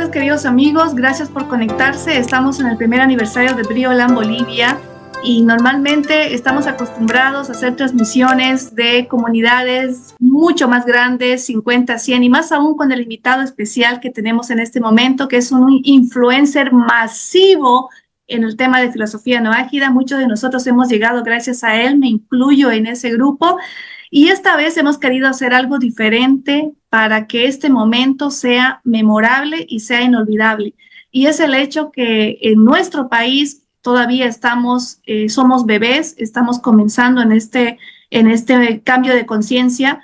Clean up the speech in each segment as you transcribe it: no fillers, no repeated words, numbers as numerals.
tardes, queridos amigos. Gracias por conectarse. Estamos en el primer aniversario de Briolan Bolivia y normalmente estamos acostumbrados a hacer transmisiones de comunidades mucho más grandes, 50, 100 y más aún con el invitado especial que tenemos en este momento, que es un influencer masivo en el tema de filosofía no ágida. Muchos de nosotros hemos llegado gracias a él, me incluyo en ese grupo. Y esta vez hemos querido hacer algo diferente para que este momento sea memorable y sea inolvidable. Y es el hecho que en nuestro país todavía somos bebés, estamos comenzando en este cambio de conciencia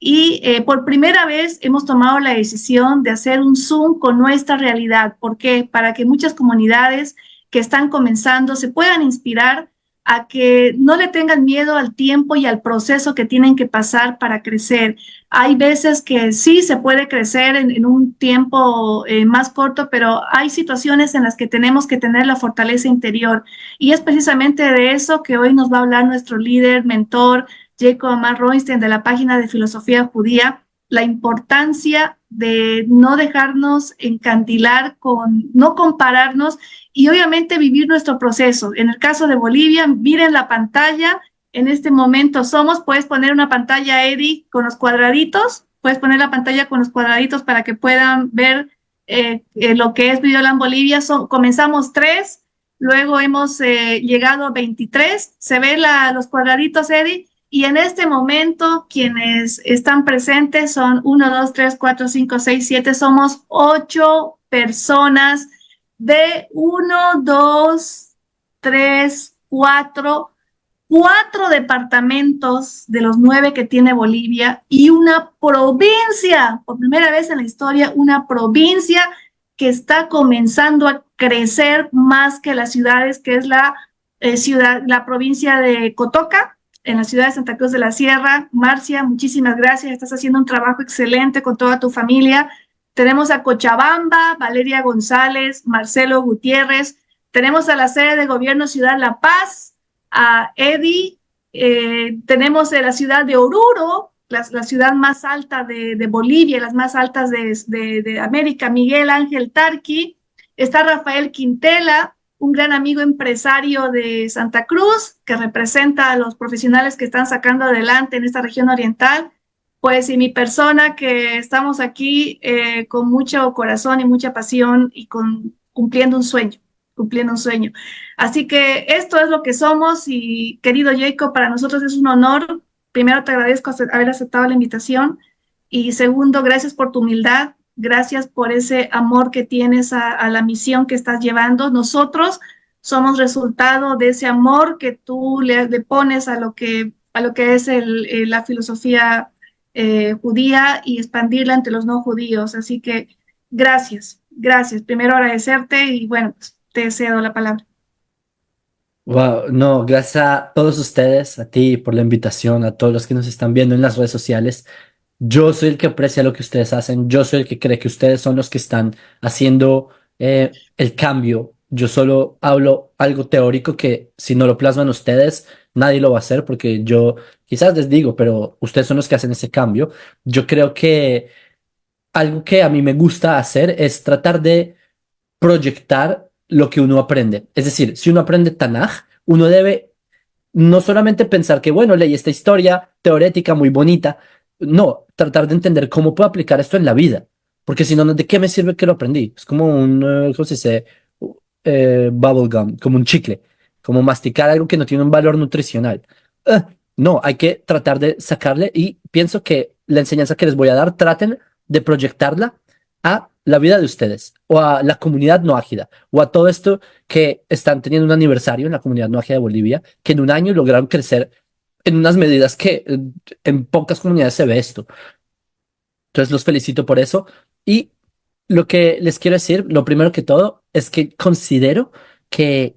y por primera vez hemos tomado la decisión de hacer un Zoom con nuestra realidad. ¿Por qué? Para que muchas comunidades que están comenzando se puedan inspirar a que no le tengan miedo al tiempo y al proceso que tienen que pasar para crecer. Hay veces que sí se puede crecer en un tiempo más corto, pero hay situaciones en las que tenemos que tener la fortaleza interior. Y es precisamente de eso que hoy nos va a hablar nuestro líder, mentor, Jacob Amar Roinstein, de la página de Filosofía Judía, la importancia de no dejarnos encandilar no compararnos y obviamente vivir nuestro proceso. En el caso de Bolivia, miren la pantalla, en este momento puedes poner una pantalla, Eddie, con los cuadraditos, puedes poner la pantalla con los cuadraditos para que puedan ver lo que es Briolan Bolivia. Comenzamos 3, luego hemos llegado a 23, se ven los cuadraditos, Eddie. Y en este momento, quienes están presentes son 1, 2, 3, 4, 5, 6, 7, somos 8 personas de 1, 2, 3, 4 departamentos de los 9 que tiene Bolivia y una provincia, por primera vez en la historia, una provincia que está comenzando a crecer más que las ciudades, que es la provincia de Cotoca, en la ciudad de Santa Cruz de la Sierra. Marcia, muchísimas gracias, estás haciendo un trabajo excelente con toda tu familia. Tenemos a Cochabamba, Valeria González, Marcelo Gutiérrez. Tenemos a la sede de gobierno Ciudad La Paz, a Eddie. Tenemos la ciudad de Oruro, la ciudad más alta de Bolivia, las más altas de América, Miguel Ángel Tarqui. Está Rafael Quintela, un gran amigo empresario de Santa Cruz, que representa a los profesionales que están sacando adelante en esta región oriental. Pues y mi persona, que estamos aquí con mucho corazón y mucha pasión y cumpliendo un sueño. Así que esto es lo que somos y querido Jacob, para nosotros es un honor. Primero te agradezco haber aceptado la invitación y segundo, gracias por tu humildad, gracias por ese amor que tienes a la misión que estás llevando. Nosotros somos resultado de ese amor que tú le pones a lo que es la filosofía judía y expandirla entre los no judíos. Así que gracias. Primero agradecerte y bueno, pues, te cedo la palabra. Wow, no, gracias a todos ustedes, a ti por la invitación, a todos los que nos están viendo en las redes sociales. Yo soy el que aprecia lo que ustedes hacen, yo soy el que cree que ustedes son los que están haciendo el cambio. Yo solo hablo algo teórico que si no lo plasman ustedes, nadie lo va a hacer porque yo quizás les digo, pero ustedes son los que hacen ese cambio. Yo creo que algo que a mí me gusta hacer es tratar de proyectar lo que uno aprende. Es decir, si uno aprende Tanaj, uno debe no solamente pensar que, bueno, leí esta historia teórica muy bonita, no, tratar de entender cómo puedo aplicar esto en la vida. Porque si no, ¿de qué me sirve que lo aprendí? Es como ¿cómo se dice? Bubble gum, como un chicle, como masticar algo que no tiene un valor nutricional. No, hay que tratar de sacarle y pienso que la enseñanza que les voy a dar, traten de proyectarla a la vida de ustedes o a la comunidad no ágida o a todo esto que están teniendo un aniversario en la comunidad no ágida de Bolivia, que en un año lograron crecer en unas medidas que en pocas comunidades se ve esto. Entonces los felicito por eso y lo que les quiero decir, lo primero que todo, es que considero que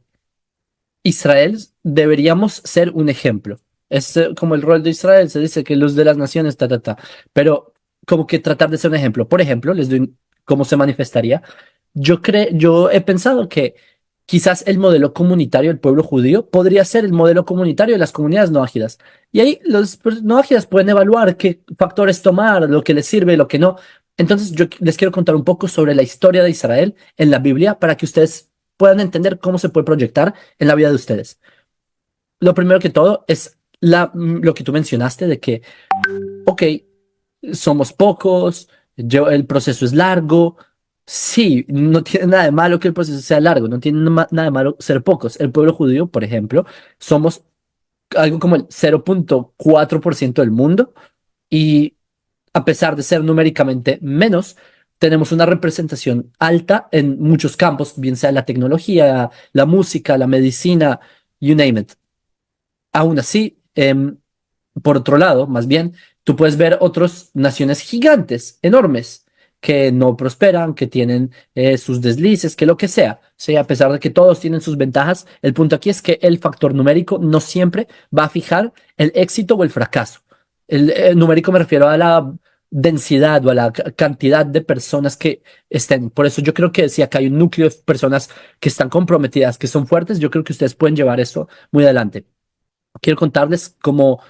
Israel deberíamos ser un ejemplo. Es como el rol de Israel, se dice que los de las naciones, pero como que tratar de ser un ejemplo. Por ejemplo, les doy cómo se manifestaría. Yo he pensado que quizás el modelo comunitario del pueblo judío podría ser el modelo comunitario de las comunidades no ágidas. Y ahí los no ágidas pueden evaluar qué factores tomar, lo que les sirve y lo que no. Entonces yo les quiero contar un poco sobre la historia de Israel en la Biblia para que ustedes puedan entender cómo se puede proyectar en la vida de ustedes. Lo primero que todo es lo que tú mencionaste de que, ok, somos pocos, el proceso es largo. Sí, no tiene nada de malo que el proceso sea largo, no tiene nada de malo ser pocos. El pueblo judío, por ejemplo, somos algo como el 0,4% del mundo y a pesar de ser numéricamente menos, tenemos una representación alta en muchos campos, bien sea la tecnología, la música, la medicina, you name it. Aún así, por otro lado, más bien, tú puedes ver otras naciones gigantes, enormes, que no prosperan, que tienen sus deslices, que lo que sea. Sí, a pesar de que todos tienen sus ventajas, el punto aquí es que el factor numérico no siempre va a fijar el éxito o el fracaso. El numérico me refiero a la densidad o a la cantidad de personas que estén. Por eso yo creo que si acá hay un núcleo de personas que están comprometidas, que son fuertes, yo creo que ustedes pueden llevar eso muy adelante. Quiero contarles cómo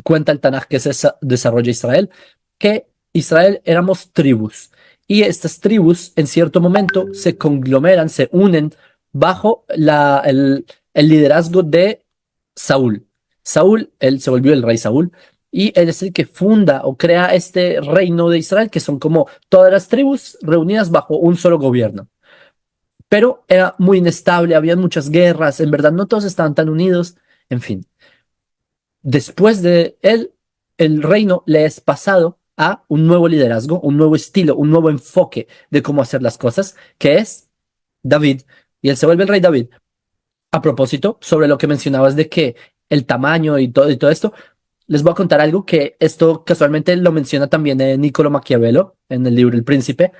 cuenta el Tanaj que se desarrolla Israel, que Israel éramos tribus y estas tribus en cierto momento se conglomeran, se unen bajo el liderazgo de Saúl. Saúl, él se volvió el rey Saúl y él es el que funda o crea este reino de Israel, que son como todas las tribus reunidas bajo un solo gobierno. Pero era muy inestable, había muchas guerras, en verdad no todos estaban tan unidos, en fin. Después de él, el reino le es pasado a un nuevo liderazgo, un nuevo estilo, un nuevo enfoque de cómo hacer las cosas, que es David. Y él se vuelve el rey David. A propósito, sobre lo que mencionabas de que el tamaño y todo esto, les voy a contar algo que esto casualmente lo menciona también Niccolo Maquiavelo en el libro El Príncipe,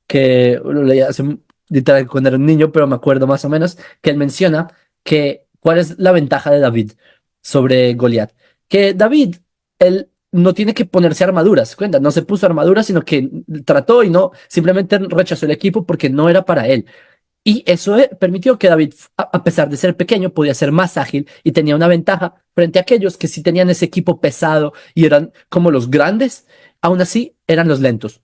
que lo leí hace literal cuando era un niño, pero me acuerdo más o menos que él menciona que cuál es la ventaja de David sobre Goliat. Que David, él no tiene que ponerse armaduras, cuenta, no se puso armaduras, sino que trató y no, simplemente rechazó el equipo porque no era para él. Y eso permitió que David, a pesar de ser pequeño, podía ser más ágil y tenía una ventaja frente a aquellos que sí tenían ese equipo pesado y eran como los grandes, aún así eran los lentos.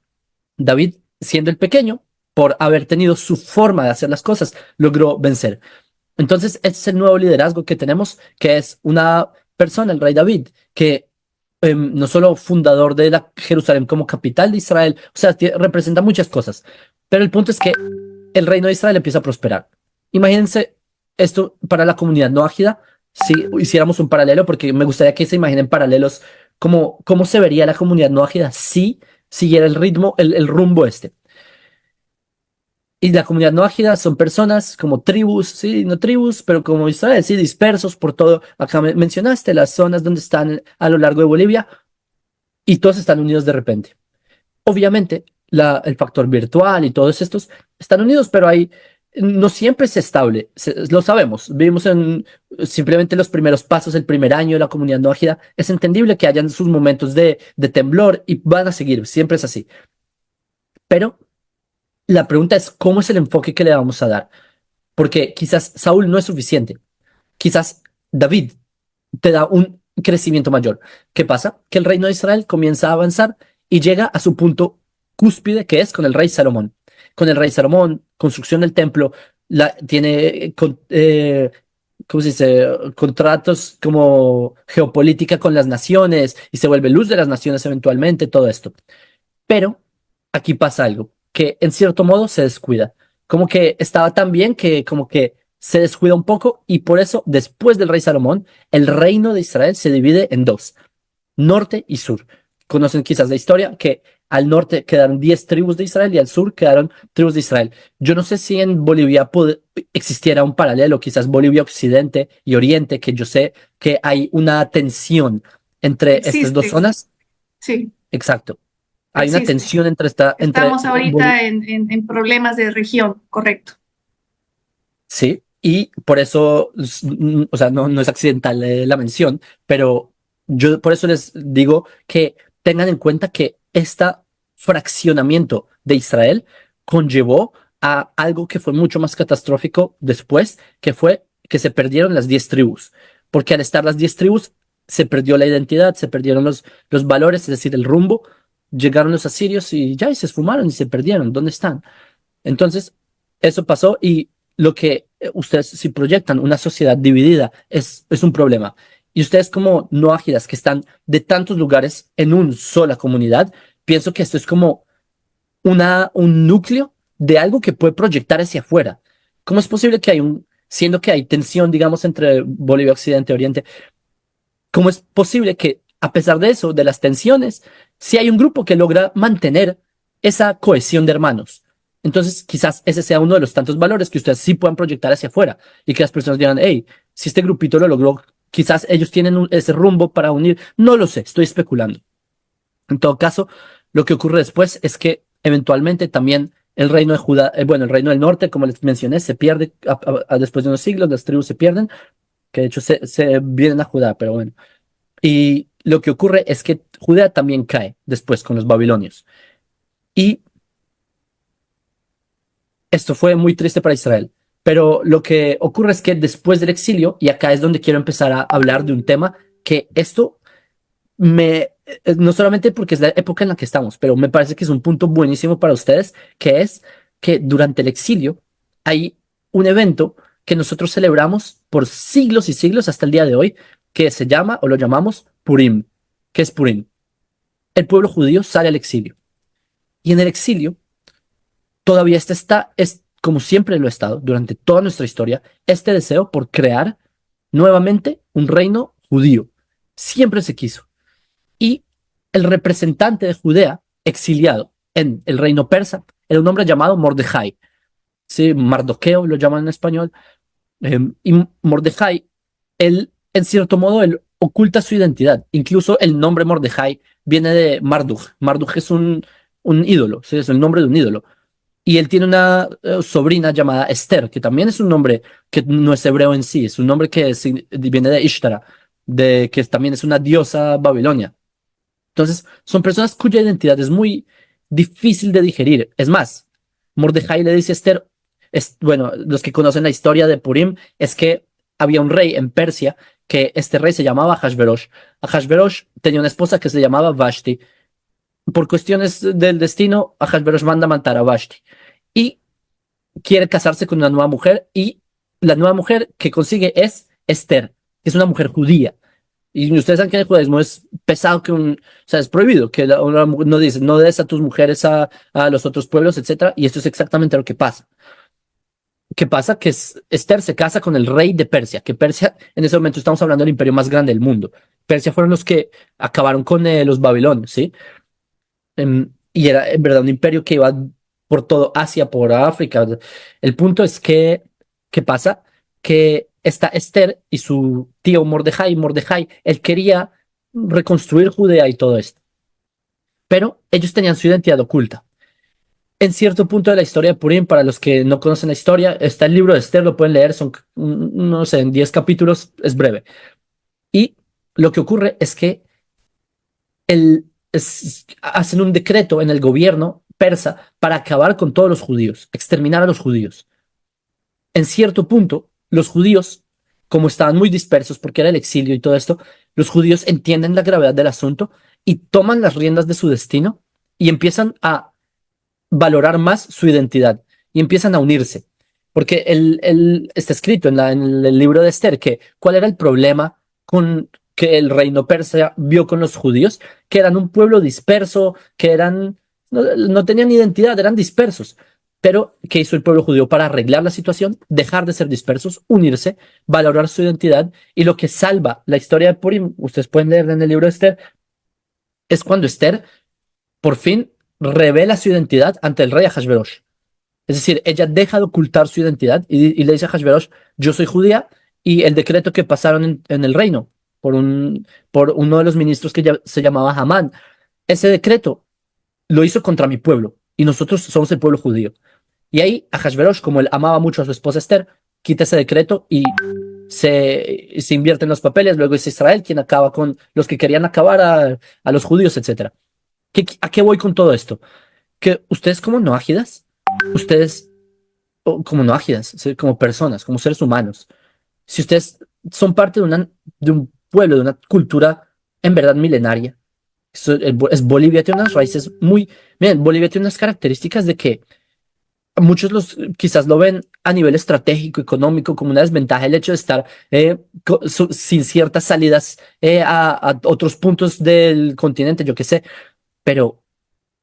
David, siendo el pequeño, por haber tenido su forma de hacer las cosas, logró vencer. Entonces, este es el nuevo liderazgo que tenemos, que es una persona, el rey David, que no solo fundador de la Jerusalén como capital de Israel, o sea, representa muchas cosas, pero el punto es que el reino de Israel empieza a prosperar. Imagínense esto para la comunidad no ágida, si hiciéramos un paralelo, porque me gustaría que se imaginen paralelos, como cómo se vería la comunidad no ágida si siguiera el ritmo, el rumbo este. Y la comunidad no ágida son personas como tribus, sí, no tribus, pero como Israel, sí, dispersos por todo. Acá mencionaste las zonas donde están a lo largo de Bolivia y todos están unidos de repente. Obviamente, el factor virtual y todos estos están unidos, pero ahí no siempre es estable, lo sabemos. Vivimos en simplemente los primeros pasos, el primer año de la comunidad no ágida. Es entendible que hayan sus momentos de temblor y van a seguir, siempre es así. Pero la pregunta es, ¿cómo es el enfoque que le vamos a dar? Porque quizás Saúl no es suficiente. Quizás David te da un crecimiento mayor. ¿Qué pasa? Que el reino de Israel comienza a avanzar y llega a su punto cúspide, que es con el rey Salomón. Con el rey Salomón, construcción del templo, tiene, ¿cómo se dice? Contratos como geopolítica con las naciones y se vuelve luz de las naciones eventualmente, todo esto. Pero aquí pasa algo, que en cierto modo se descuida. Como que estaba tan bien que como que se descuida un poco y por eso después del rey Salomón, el reino de Israel se divide en dos, norte y sur. Conocen quizás la historia que al norte quedaron 10 tribus de Israel y al sur quedaron tribus de Israel. Yo no sé si en Bolivia existiera un paralelo, quizás Bolivia Occidente y Oriente, que yo sé que hay una tensión entre estas dos Existe, zonas. sí, Exacto. Hay una existe. tensión entre esta, Estamos ahorita en problemas de región, correcto. sí, y por eso, o sea, no es accidental la mención, pero yo por eso les digo que tengan en cuenta que este fraccionamiento de Israel conllevó a algo que fue mucho más catastrófico después, que fue que se perdieron las 10 tribus, porque al estar las 10 tribus se perdió la identidad, se perdieron los valores, es decir, el rumbo, llegaron los asirios y ya, y se esfumaron y se perdieron. ¿Dónde están? Entonces, eso pasó y lo que ustedes, si proyectan una sociedad dividida, es un problema. Y ustedes como no ágidas que están de tantos lugares en una sola comunidad, pienso que esto es como un núcleo de algo que puede proyectar hacia afuera. ¿Cómo es posible que siendo que hay tensión, digamos, entre Bolivia Occidente y Oriente, cómo es posible que a pesar de eso, de las tensiones, si hay un grupo que logra mantener esa cohesión de hermanos? Entonces, quizás ese sea uno de los tantos valores que ustedes sí puedan proyectar hacia afuera y que las personas digan, hey, si este grupito lo logró, quizás ellos tienen ese rumbo para unir. No lo sé, estoy especulando. En todo caso, lo que ocurre después es que eventualmente también el reino de Judá, bueno, el reino del norte, como les mencioné, se pierde después de unos siglos, las tribus se pierden, que de hecho se vienen a Judá, pero bueno. Y lo que ocurre es que Judea también cae después con los babilonios. Y esto fue muy triste para Israel. Pero lo que ocurre es que después del exilio, y acá es donde quiero empezar a hablar de un tema, que esto no solamente porque es la época en la que estamos, pero me parece que es un punto buenísimo para ustedes, que es que durante el exilio hay un evento que nosotros celebramos por siglos y siglos hasta el día de hoy, que se llama o lo llamamos Purim. ¿Qué es Purim? El pueblo judío sale al exilio. Y en el exilio, todavía es como siempre lo ha estado durante toda nuestra historia, este deseo por crear nuevamente un reino judío. Siempre se quiso. Y el representante de Judea, exiliado en el reino persa, era un hombre llamado Mordejai. Sí, Mardoqueo lo llaman en español. Y Mordejai, él, en cierto modo, él oculta su identidad. Incluso el nombre Mordejai viene de Marduk. Marduk es un ídolo, ¿sí? Es el nombre de un ídolo. Y él tiene una sobrina llamada Esther, que también es un nombre que no es hebreo en sí, es un nombre que viene de Ishtara, que también es una diosa babilonia. Entonces, son personas cuya identidad es muy difícil de digerir. Es más, Mordejai le dice a Esther, bueno, los que conocen la historia de Purim, es que había un rey en Persia que este rey se llamaba Hashverosh. Hashverosh tenía una esposa que se llamaba Vashti. Por cuestiones del destino, Hashverosh manda a matar a Vashti y quiere casarse con una nueva mujer y la nueva mujer que consigue es Esther, que es una mujer judía. Y ustedes saben que en el judaísmo es pesado o sea, es prohibido que no dice, no des a tus mujeres a los otros pueblos, etcétera. Y esto es exactamente lo que pasa. ¿Qué pasa? Que Esther se casa con el rey de Persia, que Persia, en ese momento estamos hablando del imperio más grande del mundo. Persia fueron los que acabaron con los babilonios, ¿sí? Y era en verdad un imperio que iba por todo Asia, por África. El punto es que, ¿qué pasa? Que está Esther y su tío Mordejai, él quería reconstruir Judea y todo esto. Pero ellos tenían su identidad oculta. En cierto punto de la historia de Purim, para los que no conocen la historia, está el libro de Esther, lo pueden leer, son, no sé, en 10 capítulos, es breve. Y lo que ocurre es que hacen un decreto en el gobierno persa para acabar con todos los judíos, exterminar a los judíos. En cierto punto, los judíos, como estaban muy dispersos porque era el exilio y todo esto, los judíos entienden la gravedad del asunto y toman las riendas de su destino y empiezan a valorar más su identidad y empiezan a unirse. Porque está escrito en el libro de Esther que cuál era el problema con que el reino persa vio con los judíos, que eran un pueblo disperso, que no tenían identidad, eran dispersos. Pero, ¿qué hizo el pueblo judío para arreglar la situación? Dejar de ser dispersos, unirse, valorar su identidad. Y lo que salva la historia de Purim, ustedes pueden leer en el libro de Esther, es cuando Esther por fin revela su identidad ante el rey Ahasverosh. Es decir, ella deja de ocultar su identidad y le dice a Hashverosh, yo soy judía y el decreto que pasaron en el reino por uno de los ministros que ya se llamaba Hamán, ese decreto lo hizo contra mi pueblo y nosotros somos el pueblo judío. Y ahí Ahasverosh, como él amaba mucho a su esposa Esther, quita ese decreto y se invierte en los papeles. Luego es Israel quien acaba con los que querían acabar a los judíos, etcétera. ¿A qué voy con todo esto? Que ustedes como noágidas, ustedes como noágidas, ¿sí? Como personas, como seres humanos, si ustedes son parte de un pueblo, de una cultura en verdad milenaria, Bolivia tiene unas raíces muy, miren, Bolivia tiene unas características de que muchos quizás lo ven a nivel estratégico, económico, como una desventaja el hecho de estar sin ciertas salidas a otros puntos del continente, yo qué sé, pero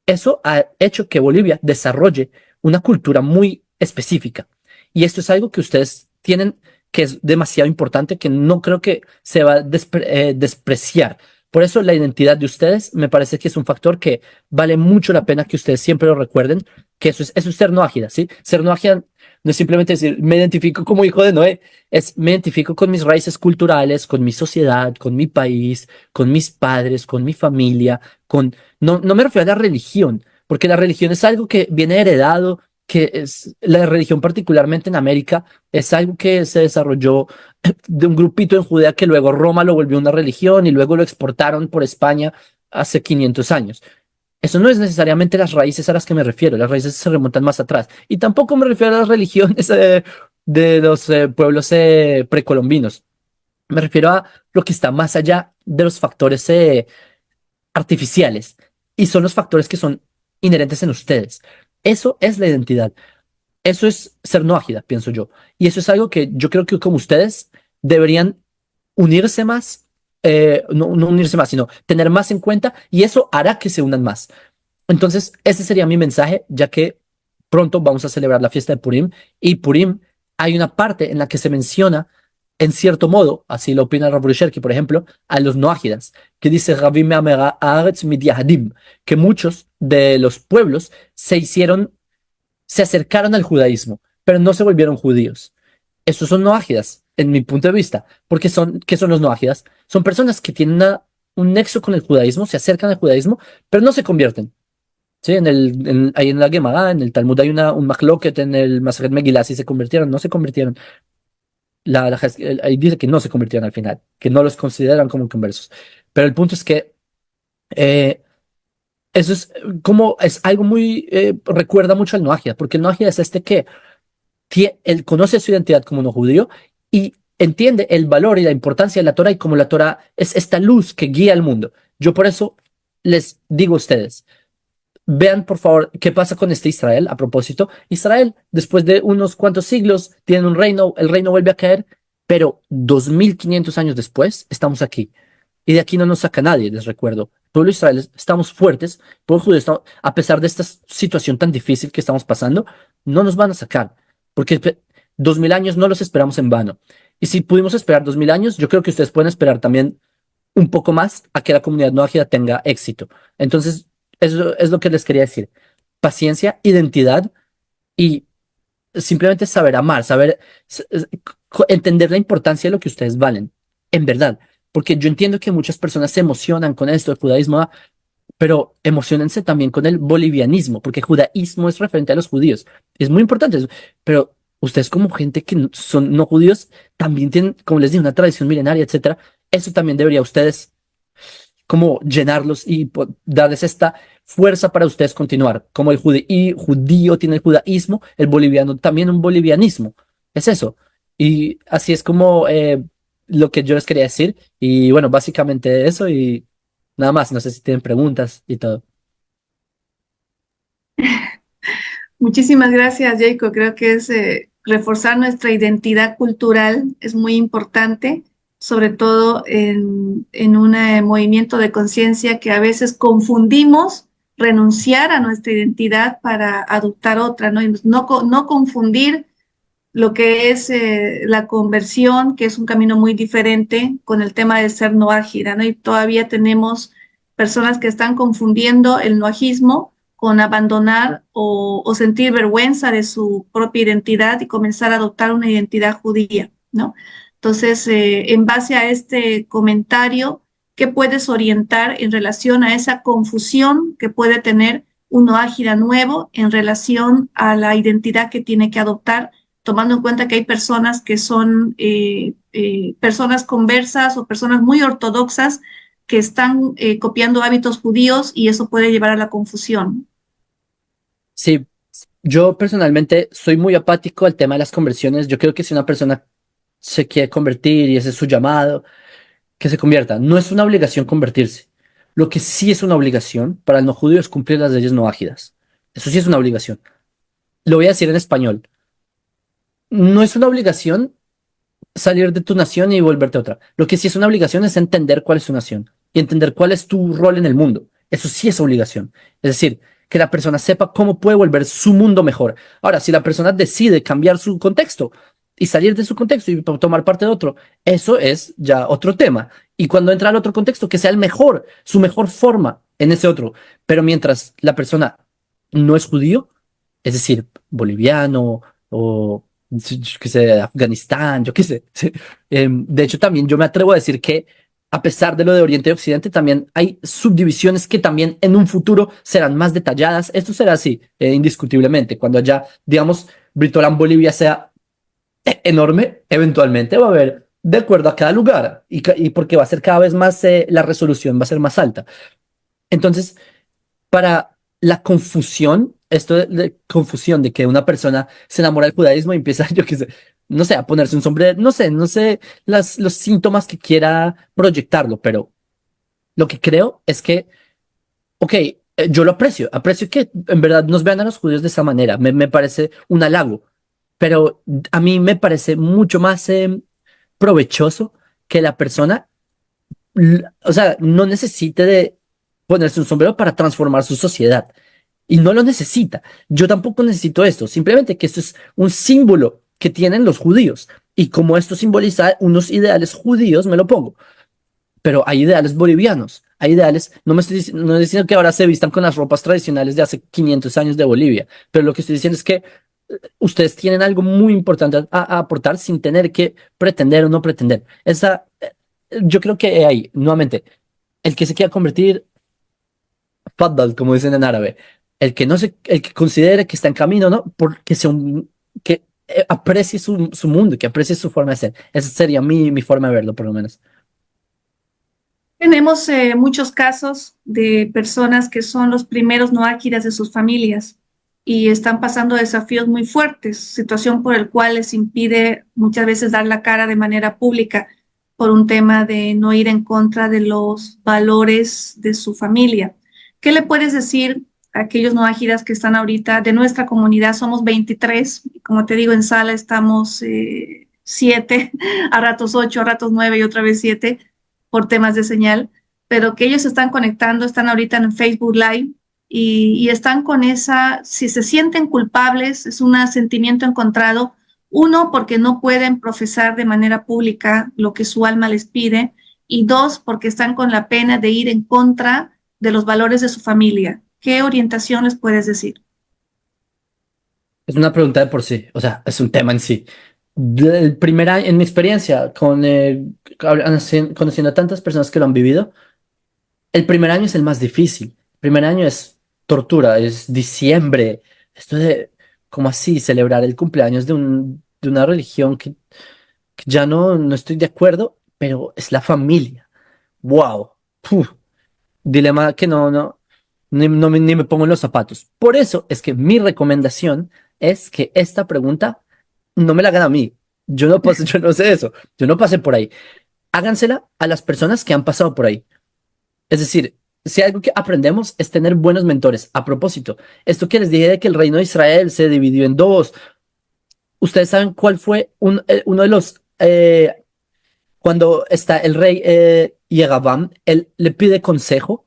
eso ha hecho que Bolivia desarrolle una cultura muy específica. Y esto es algo que ustedes tienen que es demasiado importante, que no creo que se va a despreciar. Por eso la identidad de ustedes me parece que es un factor que vale mucho la pena que ustedes siempre lo recuerden, que eso es ser no ágida, ¿sí? Ser no ágida no es simplemente decir, me identifico como hijo de Noé, es me identifico con mis raíces culturales, con mi sociedad, con mi país, con mis padres, con mi familia, con no me refiero a la religión, porque la religión es algo que viene heredado, que es la religión particularmente en América, es algo que se desarrolló de un grupito en Judea que luego Roma lo volvió una religión y luego lo exportaron por España hace 500 años. Eso no es necesariamente las raíces a las que me refiero, las raíces se remontan más atrás. Y tampoco me refiero a las religiones de los pueblos precolombinos. Me refiero a lo que está más allá de los factores artificiales y son los factores que son inherentes en ustedes. Eso es la identidad. Eso es ser no ágida, pienso yo. Y eso es algo que yo creo que como ustedes deberían unirse más, no unirse más, sino tener más en cuenta y eso hará que se unan más. Entonces, ese sería mi mensaje, ya que pronto vamos a celebrar la fiesta de Purim y Purim hay una parte en la que se menciona, en cierto modo, así lo opina Rabbi Sherki, por ejemplo, a los noágidas, que dice Rabbi Me'amera Haaretz Midyahadim, que muchos de los pueblos se acercaron al judaísmo, pero no se volvieron judíos. Estos son noágidas, en mi punto de vista, porque ¿qué son los noágidas? Son personas que tienen un nexo con el judaísmo, se acercan al judaísmo, pero no se convierten. Sí, ahí en la Gemara, en el Talmud hay un machloket en el Masechet Megillah, si se convirtieron, no se convirtieron. Ahí dice que no se convirtieron al final, que no los consideran como conversos. Pero el punto es que eh, eso es como, es algo muy, recuerda mucho al Noagia, porque el Noagia es este que él conoce su identidad como no judío y entiende el valor y la importancia de la Torah y como la Torah es esta luz que guía al mundo. Yo por eso les digo a ustedes, vean, por favor, qué pasa con este Israel. A propósito, Israel, después de unos cuantos siglos, tiene un reino, el reino vuelve a caer, pero 2500 años después, estamos aquí. Y de aquí no nos saca nadie, les recuerdo. El pueblo de Israel, estamos fuertes, el pueblo judío, a pesar de esta situación tan difícil que estamos pasando, no nos van a sacar, porque 2000 años no los esperamos en vano. Y si pudimos esperar 2000 años, yo creo que ustedes pueden esperar también un poco más a que la comunidad no ágida tenga éxito. Entonces, eso es lo que les quería decir. Paciencia, identidad y simplemente saber amar, saber entender la importancia de lo que ustedes valen, en verdad. Porque yo entiendo que muchas personas se emocionan con esto del judaísmo, pero emocionense también con el bolivianismo, porque el judaísmo es referente a los judíos. Es muy importante eso. Pero ustedes como gente que son no judíos, también tienen, como les digo, una tradición milenaria, etcétera. Eso también debería ustedes como llenarlos y darles esta fuerza para ustedes continuar. Como el judío tiene el judaísmo, el boliviano también un bolivianismo. Es eso. Y así es como lo que yo les quería decir. Y bueno, básicamente eso y nada más. No sé si tienen preguntas y todo. Muchísimas gracias, Jacob. Creo que es reforzar nuestra identidad cultural es muy importante, sobre todo en un movimiento de conciencia que a veces confundimos renunciar a nuestra identidad para adoptar otra, ¿no? Y no confundir lo que es la conversión, que es un camino muy diferente con el tema de ser noágida, ¿no? Y todavía tenemos personas que están confundiendo el noajismo con abandonar o sentir vergüenza de su propia identidad y comenzar a adoptar una identidad judía, ¿no? Entonces, en base a este comentario, ¿qué puedes orientar en relación a esa confusión que puede tener un noágida nuevo en relación a la identidad que tiene que adoptar, tomando en cuenta que hay personas que son personas conversas o personas muy ortodoxas que están copiando hábitos judíos y eso puede llevar a la confusión? Sí, yo personalmente soy muy apático al tema de las conversiones. Yo creo que si una persona se quiere convertir y ese es su llamado, que se convierta. No es una obligación convertirse. Lo que sí es una obligación para el no judío es cumplir las leyes noájidas. Eso sí es una obligación. Lo voy a decir en español. No es una obligación salir de tu nación y volverte a otra. Lo que sí es una obligación es entender cuál es tu nación y entender cuál es tu rol en el mundo. Eso sí es obligación. Es decir, que la persona sepa cómo puede volver su mundo mejor. Ahora, si la persona decide cambiar su contexto y salir de su contexto y tomar parte de otro, eso es ya otro tema. Y cuando entra al otro contexto, que sea el mejor, su mejor forma en ese otro. Pero mientras la persona no es judío, es decir, boliviano o yo qué sé, Afganistán, yo qué sé. De hecho, también yo me atrevo a decir que a pesar de lo de Oriente y Occidente, también hay subdivisiones que también en un futuro serán más detalladas. Esto será así, indiscutiblemente. Cuando ya, digamos, Britoland Bolivia sea enorme, eventualmente va a haber de acuerdo a cada lugar y porque va a ser cada vez más, la resolución va a ser más alta. Entonces, para la confusión, esto de confusión de que una persona se enamora del judaísmo y empieza, yo qué sé, no sé, a ponerse un sombrero, no sé los síntomas que quiera proyectarlo, pero lo que creo es que, ok, yo lo aprecio que en verdad nos vean a los judíos de esa manera, me parece un halago, pero a mí me parece mucho más provechoso que la persona, o sea, no necesite de ponerse un sombrero para transformar su sociedad. Y no lo necesita. Yo tampoco necesito esto. Simplemente que esto es un símbolo que tienen los judíos. Y como esto simboliza unos ideales judíos, me lo pongo. Pero hay ideales bolivianos. Hay ideales, no estoy diciendo que ahora se vistan con las ropas tradicionales de hace 500 años de Bolivia. Pero lo que estoy diciendo es que ustedes tienen algo muy importante a aportar sin tener que pretender o no pretender. Yo creo que ahí, nuevamente, el que se quiera convertir faddal, como dicen en árabe. El que considere que está en camino, ¿no? Porque que aprecie su mundo, que aprecie su forma de ser. Esa sería mi forma de verlo, por lo menos. Tenemos muchos casos de personas que son los primeros noáquidas de sus familias y están pasando desafíos muy fuertes, situación por el cual les impide muchas veces dar la cara de manera pública por un tema de no ir en contra de los valores de su familia. ¿Qué le puedes decir a aquellos noáquidas que están ahorita de nuestra comunidad? Somos 23, y como te digo, en sala estamos 7, a ratos 8, a ratos 9 y otra vez 7 por temas de señal, pero que ellos se están conectando, están ahorita en Facebook Live y están con esa, si se sienten culpables, es un sentimiento encontrado, uno, porque no pueden profesar de manera pública lo que su alma les pide, y dos, porque están con la pena de ir en contra de los valores de su familia. ¿Qué orientación les puedes decir? Es una pregunta de por sí, o sea, es un tema en sí. El primer año, en mi experiencia, conociendo a tantas personas que lo han vivido, el primer año es el más difícil. El primer año es tortura, es diciembre. Esto de, ¿cómo así? Celebrar el cumpleaños de una religión que ya no estoy de acuerdo, pero es la familia. Wow. Puf. Dilema que ni me pongo en los zapatos. Por eso es que mi recomendación es que esta pregunta no me la hagan a mí. Yo no pasé, yo no sé eso. Yo no pasé por ahí. Hágansela a las personas que han pasado por ahí. Es decir, si algo que aprendemos es tener buenos mentores. A propósito, esto que les dije de que el reino de Israel se dividió en dos, ¿ustedes saben cuál fue uno de los, cuando está el rey Yegavam, él le pide consejo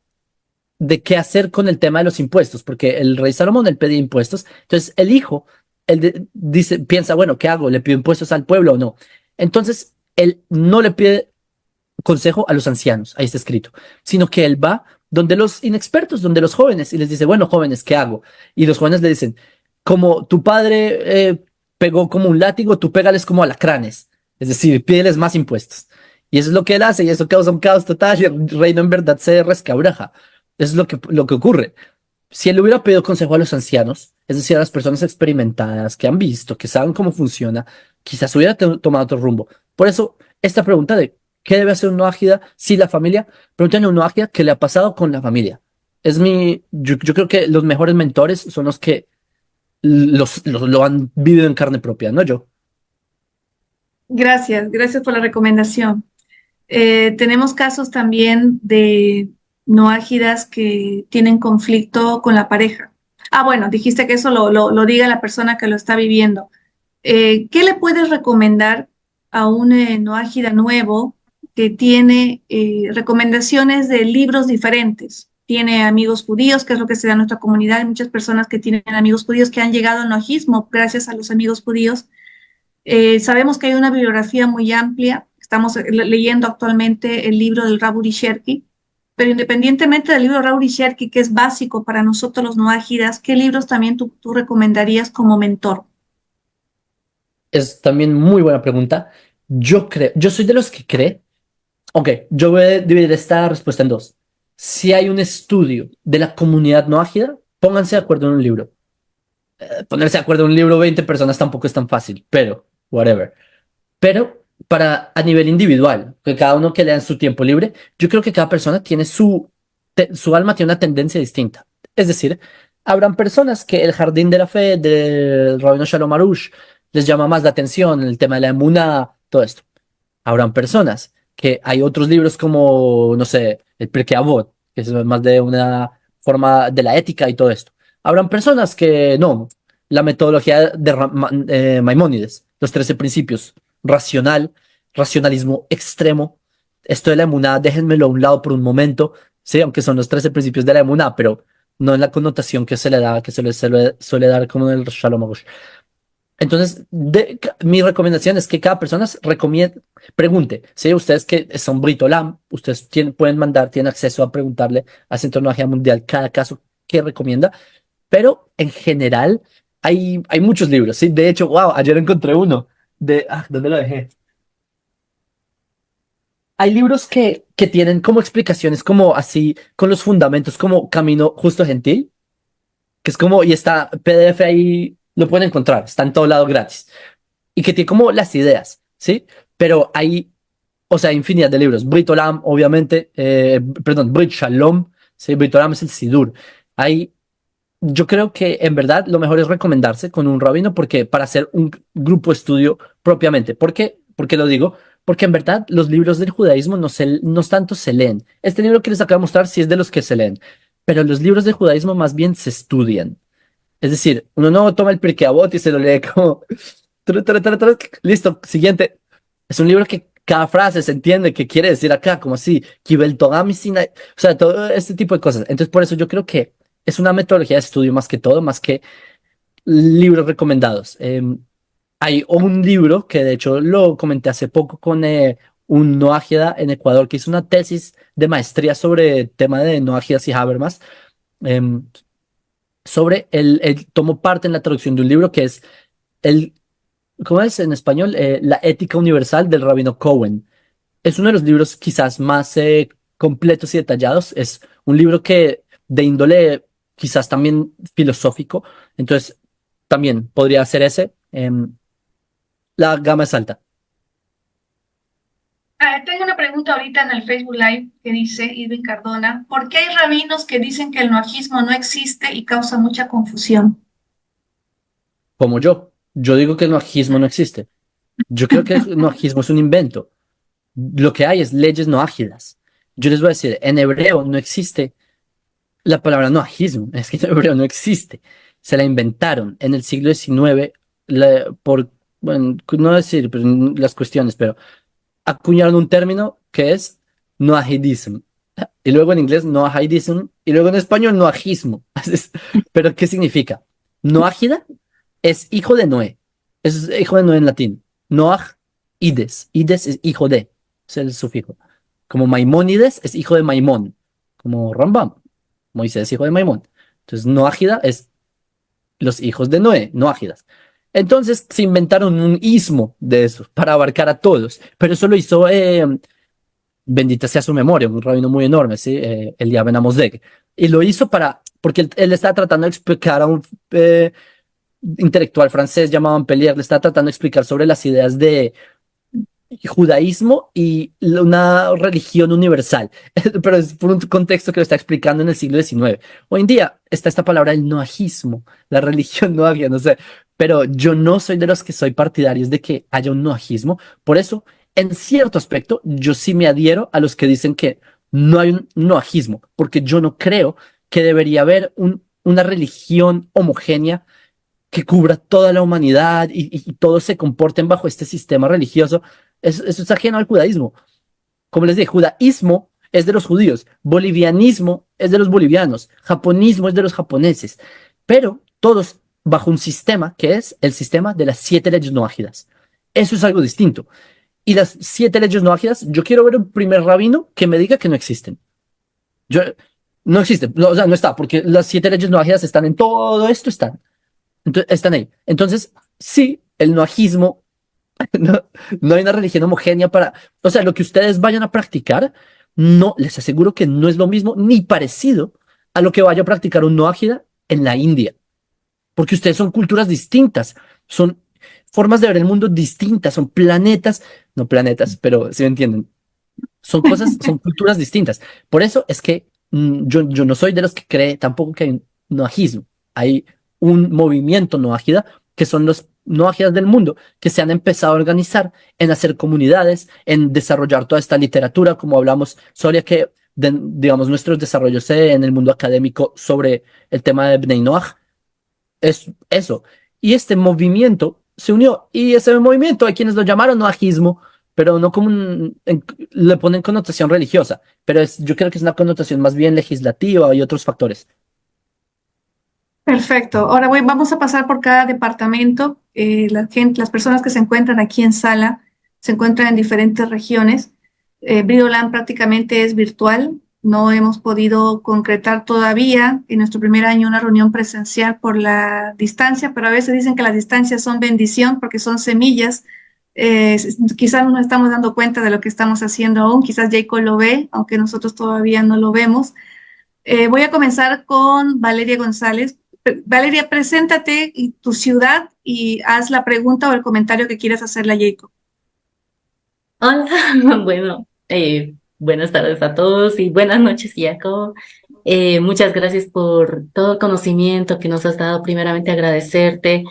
de qué hacer con el tema de los impuestos, porque el rey Salomón, él pedía impuestos, entonces el hijo, dice, piensa, bueno, ¿qué hago? ¿Le pido impuestos al pueblo o no? Entonces, él no le pide consejo a los ancianos, ahí está escrito, sino que él va donde los inexpertos, donde los jóvenes, y les dice, bueno, jóvenes, ¿qué hago? Y los jóvenes le dicen, como tu padre pegó como un látigo, tú pégales como alacranes, es decir, pídeles más impuestos. Y eso es lo que él hace, y eso causa un caos total, y el reino en verdad se resquebraja. Eso es lo que ocurre. Si él hubiera pedido consejo a los ancianos, es decir, a las personas experimentadas que han visto, que saben cómo funciona, quizás hubiera tomado otro rumbo. Por eso, esta pregunta de ¿qué debe hacer un ágida si la familia? Pregúntenle a un ágida qué le ha pasado con la familia. Yo creo que los mejores mentores son los que lo han vivido en carne propia, no yo. Gracias, gracias por la recomendación. Tenemos casos también de no ágidas que tienen conflicto con la pareja. Ah, bueno, dijiste que eso lo diga la persona que lo está viviendo. ¿Qué le puedes recomendar a un no ágida nuevo que tiene recomendaciones de libros diferentes? Tiene amigos judíos, que es lo que se da en nuestra comunidad. Hay muchas personas que tienen amigos judíos que han llegado al noajismo gracias a los amigos judíos. Sabemos que hay una bibliografía muy amplia. Estamos leyendo actualmente el libro del Rabbi Sherki, pero independientemente del libro Rabbi Sherki, que es básico para nosotros los no ágidas, ¿qué libros también tú recomendarías como mentor? Es también muy buena pregunta. Yo soy de los que cree, ok, yo voy a dividir esta respuesta en dos. Si hay un estudio de la comunidad no ágida, pónganse de acuerdo en un libro. Ponerse de acuerdo en un libro, 20 personas tampoco es tan fácil, pero, whatever. Pero para a nivel individual, que cada uno que lea en su tiempo libre, yo creo que cada persona tiene su alma tiene una tendencia distinta. Es decir, habrán personas que el jardín de la fe del Rabino Shalom Arush les llama más la atención, el tema de la emuná, todo esto. Habrán personas que hay otros libros como, no sé, el Pirkei Avot, que es más de una forma de la ética y todo esto. Habrán personas que no, la metodología de Maimónides, los 13 principios, racional, racionalismo extremo, esto de la emuná, déjenmelo a un lado por un momento, sí, aunque son los 13 principios de la emuná, pero no en la connotación que se le da, que suele dar como en el Shalom Arush. Entonces, mi recomendación es que cada persona pregunte. Si ustedes que son Britolam, ustedes pueden mandar, tienen acceso a preguntarle al Centro de Tecnología Mundial cada caso que recomienda, pero en general hay muchos libros. ¿Sí? De hecho, wow, ayer encontré uno ¿dónde lo dejé? Hay libros que tienen como explicaciones, como así, con los fundamentos, como Camino Justo Gentil, que es como, y está PDF ahí, lo pueden encontrar, está en todo lado gratis. Y que tiene como las ideas, ¿sí? Pero hay, o sea, infinidad de libros. Brit Olam, obviamente, perdón, Brit Shalom, ¿sí? Brit Olam es el Sidur. Hay, yo creo que en verdad lo mejor es recomendarse con un rabino porque para hacer un grupo de estudio propiamente. ¿Por qué? ¿Por qué lo digo? Porque en verdad los libros del judaísmo no tanto se leen. Este libro que les acabo de mostrar sí es de los que se leen, pero los libros del judaísmo más bien se estudian. Es decir, uno no toma el Pirkei Avot y se lo lee como listo, siguiente. Es un libro que cada frase se entiende qué quiere decir acá, como así, Kibel Togam y Sinai, o sea, todo este tipo de cosas. Entonces, por eso yo creo que es una metodología de estudio más que todo, más que libros recomendados. Hay un libro que de hecho lo comenté hace poco con un Noágida en Ecuador que hizo una tesis de maestría sobre el tema de Noágidas y Habermas. em, Sobre tomó parte en la traducción de un libro que es el ¿cómo es en español? La ética universal del Rabino Cohen. Es uno de los libros quizás más completos y detallados. Es un libro que de índole quizás también filosófico. Entonces, también podría ser ese. La gama es alta. Tengo una pregunta ahorita en el Facebook Live que dice Irving Cardona, ¿por qué hay rabinos que dicen que el noajismo no existe y causa mucha confusión? Como yo digo que el noajismo no existe. Yo creo que el noajismo es un invento. Lo que hay es leyes noágidas. Yo les voy a decir, en hebreo no existe la palabra noajismo, es que en hebreo no existe. Se la inventaron en el siglo XIX por, bueno, no decir pero las cuestiones, pero acuñaron un término que es noahidism. Y luego en inglés noahidism y luego en español noajismo. Pero ¿qué significa? Noágida es hijo de Noé. Es hijo de Noé en latín. Noah, Ides. Ides es hijo de. Es el sufijo. Como Maimónides es hijo de Maimón. Como Rambam. Moisés es hijo de Maimón. Entonces, Noágida es los hijos de Noé, Noágidas. Entonces se inventaron un ismo de eso para abarcar a todos. Pero eso lo hizo, bendita sea su memoria, un rabino muy enorme, ¿sí? Elia Ben Amosdeg. Y lo hizo porque él estaba tratando de explicar a un intelectual francés llamado Ampelier, le está tratando de explicar sobre las ideas de judaísmo y una religión universal, pero es por un contexto que lo está explicando en el siglo XIX. Hoy en día está esta palabra, el noajismo, la religión noagia, no sé, pero yo no soy de los que soy partidarios de que haya un noajismo, por eso, en cierto aspecto, yo sí me adhiero a los que dicen que no hay un noajismo, porque yo no creo que debería haber una religión homogénea que cubra toda la humanidad y todos se comporten bajo este sistema religioso. Eso es ajeno al judaísmo. Como les dije, judaísmo es de los judíos, bolivianismo es de los bolivianos, japonismo es de los japoneses, pero todos bajo un sistema que es el sistema de las 7 leyes noágidas. Eso es algo distinto. Y las 7 leyes noágidas, yo quiero ver un primer rabino que me diga que no existen. Yo, no existen, no, o sea, no está, porque las 7 leyes noágidas están en todo esto, están ahí. Entonces, sí, el noajismo no, no hay una religión homogénea para, o sea, lo que ustedes vayan a practicar, no, les aseguro que no es lo mismo ni parecido a lo que vaya a practicar un noágida en la India, porque ustedes son culturas distintas, son formas de ver el mundo distintas, son planetas, no planetas, pero si me entienden, son cosas, son culturas distintas. Por eso es que yo no soy de los que cree tampoco que hay un noajismo. Hay un movimiento noágida, que son los noágidas del mundo, que se han empezado a organizar en hacer comunidades, en desarrollar toda esta literatura, como hablamos, Soria, que digamos nuestros desarrollos en el mundo académico sobre el tema de Bnei Noach, es eso. Y este movimiento se unió. Y ese movimiento hay quienes lo llamaron noajismo, pero no como le ponen connotación religiosa. Pero yo creo que es una connotación más bien legislativa y otros factores. Perfecto. Ahora vamos a pasar por cada departamento. Las personas que se encuentran aquí en sala se encuentran en diferentes regiones. Brioland prácticamente es virtual. No hemos podido concretar todavía en nuestro primer año una reunión presencial por la distancia, pero a veces dicen que las distancias son bendición porque son semillas. Quizás no nos estamos dando cuenta de lo que estamos haciendo aún. Quizás Jacob lo ve, aunque nosotros todavía no lo vemos. Voy a comenzar con Valeria González. Valeria, preséntate y tu ciudad y haz la pregunta o el comentario que quieras hacerle a Jacob. Hola, bueno, buenas tardes a todos y buenas noches, Jacob. Muchas gracias por todo el conocimiento que nos has dado. Primeramente agradecerte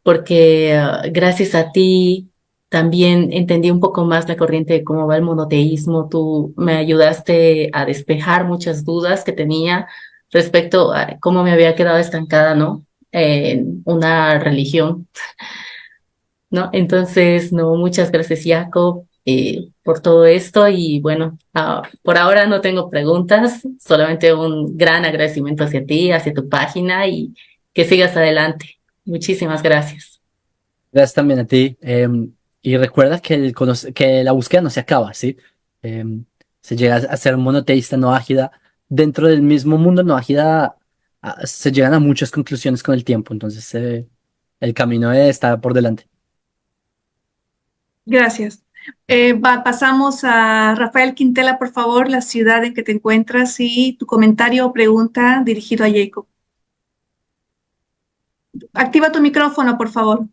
porque gracias a ti también entendí un poco más la corriente de cómo va el monoteísmo. Tú me ayudaste a despejar muchas dudas que tenía respecto a cómo me había quedado estancada, ¿no? En una religión. ¿No? Entonces, no, muchas gracias, Jacob, por todo esto y bueno, por ahora no tengo preguntas, solamente un gran agradecimiento hacia ti, hacia tu página y que sigas adelante. Muchísimas gracias. Gracias también a ti. Y recuerda que, que la búsqueda no se acaba, ¿sí? Se llega a ser monoteísta no ágida. Dentro del mismo mundo no ágida se llegan a muchas conclusiones con el tiempo. Entonces, el camino está por delante. Gracias. Pasamos a Rafael Quintela, por favor, la ciudad en que te encuentras y tu comentario o pregunta dirigido a Jacob. Activa tu micrófono, por favor.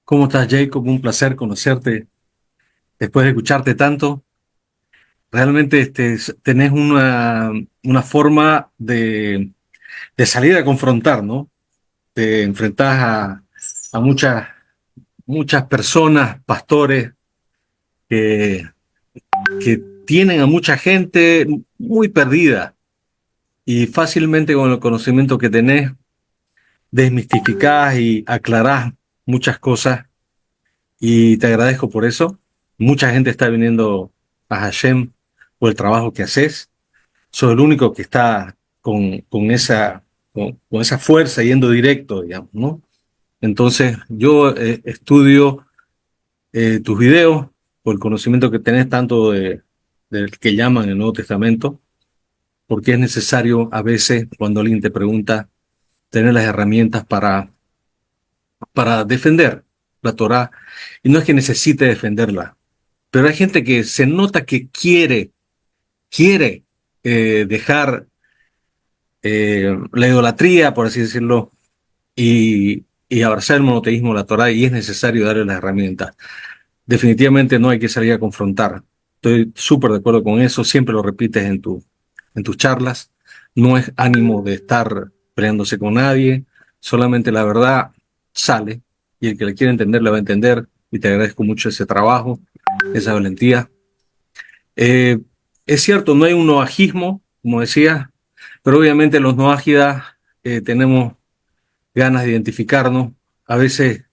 ¿Cómo estás, Jacob? Un placer conocerte después de escucharte tanto. Realmente tenés una forma de salir a confrontar, ¿no? Te enfrentás a muchas personas, pastores, que, que tienen a mucha gente muy perdida y fácilmente con el conocimiento que tenés, desmistificás y aclarás muchas cosas y te agradezco por eso. Mucha gente está viniendo a Hashem por el trabajo que haces. Soy el único que está con esa fuerza yendo directo, digamos, ¿no? Entonces, yo estudio tus videos por el conocimiento que tenés tanto del que llaman el Nuevo Testamento, porque es necesario a veces, cuando alguien te pregunta, tener las herramientas para defender la Torá. Y no es que necesite defenderla, pero hay gente que se nota que quiere dejar la idolatría, por así decirlo, y abrazar el monoteísmo, la Torá, y es necesario darle las herramientas. Definitivamente no hay que salir a confrontar. Estoy súper de acuerdo con eso, siempre lo repites en tus charlas. No es ánimo de estar peleándose con nadie, solamente la verdad sale, y el que le quiere entender le va a entender, y te agradezco mucho ese trabajo, esa valentía. Eh, es cierto, no hay un noajismo, como decía, pero obviamente los noágidas tenemos ganas de identificarnos. A veces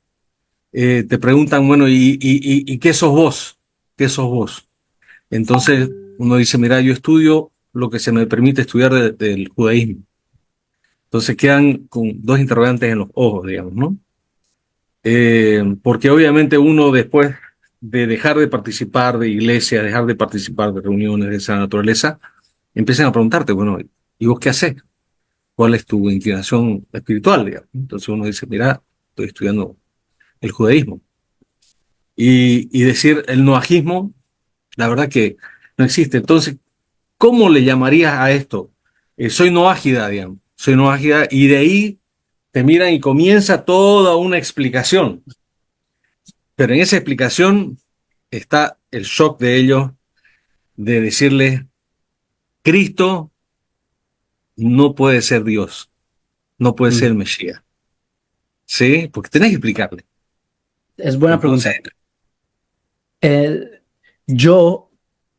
te preguntan, bueno, ¿y qué sos vos? ¿Qué sos vos? Entonces uno dice, mira, yo estudio lo que se me permite estudiar del judaísmo. Entonces quedan con dos interrogantes en los ojos, digamos, ¿no? Porque obviamente uno después de dejar de participar de iglesias, dejar de participar de reuniones de esa naturaleza, empiezan a preguntarte, bueno, ¿y vos qué haces? ¿Cuál es tu inclinación espiritual, digamos? Entonces uno dice, mira, estoy estudiando el judaísmo. Y decir el noajismo, la verdad que no existe. Entonces, ¿cómo le llamarías a esto? Soy noágida, digamos. Soy noágida y de ahí te miran y comienza toda una explicación. Pero en esa explicación está el shock de ellos de decirle, Cristo no puede ser Dios, no puede ser Mm. el Mesías. ¿Sí? Porque tenés que explicarle. Es buena Entonces, pregunta. Eh, yo,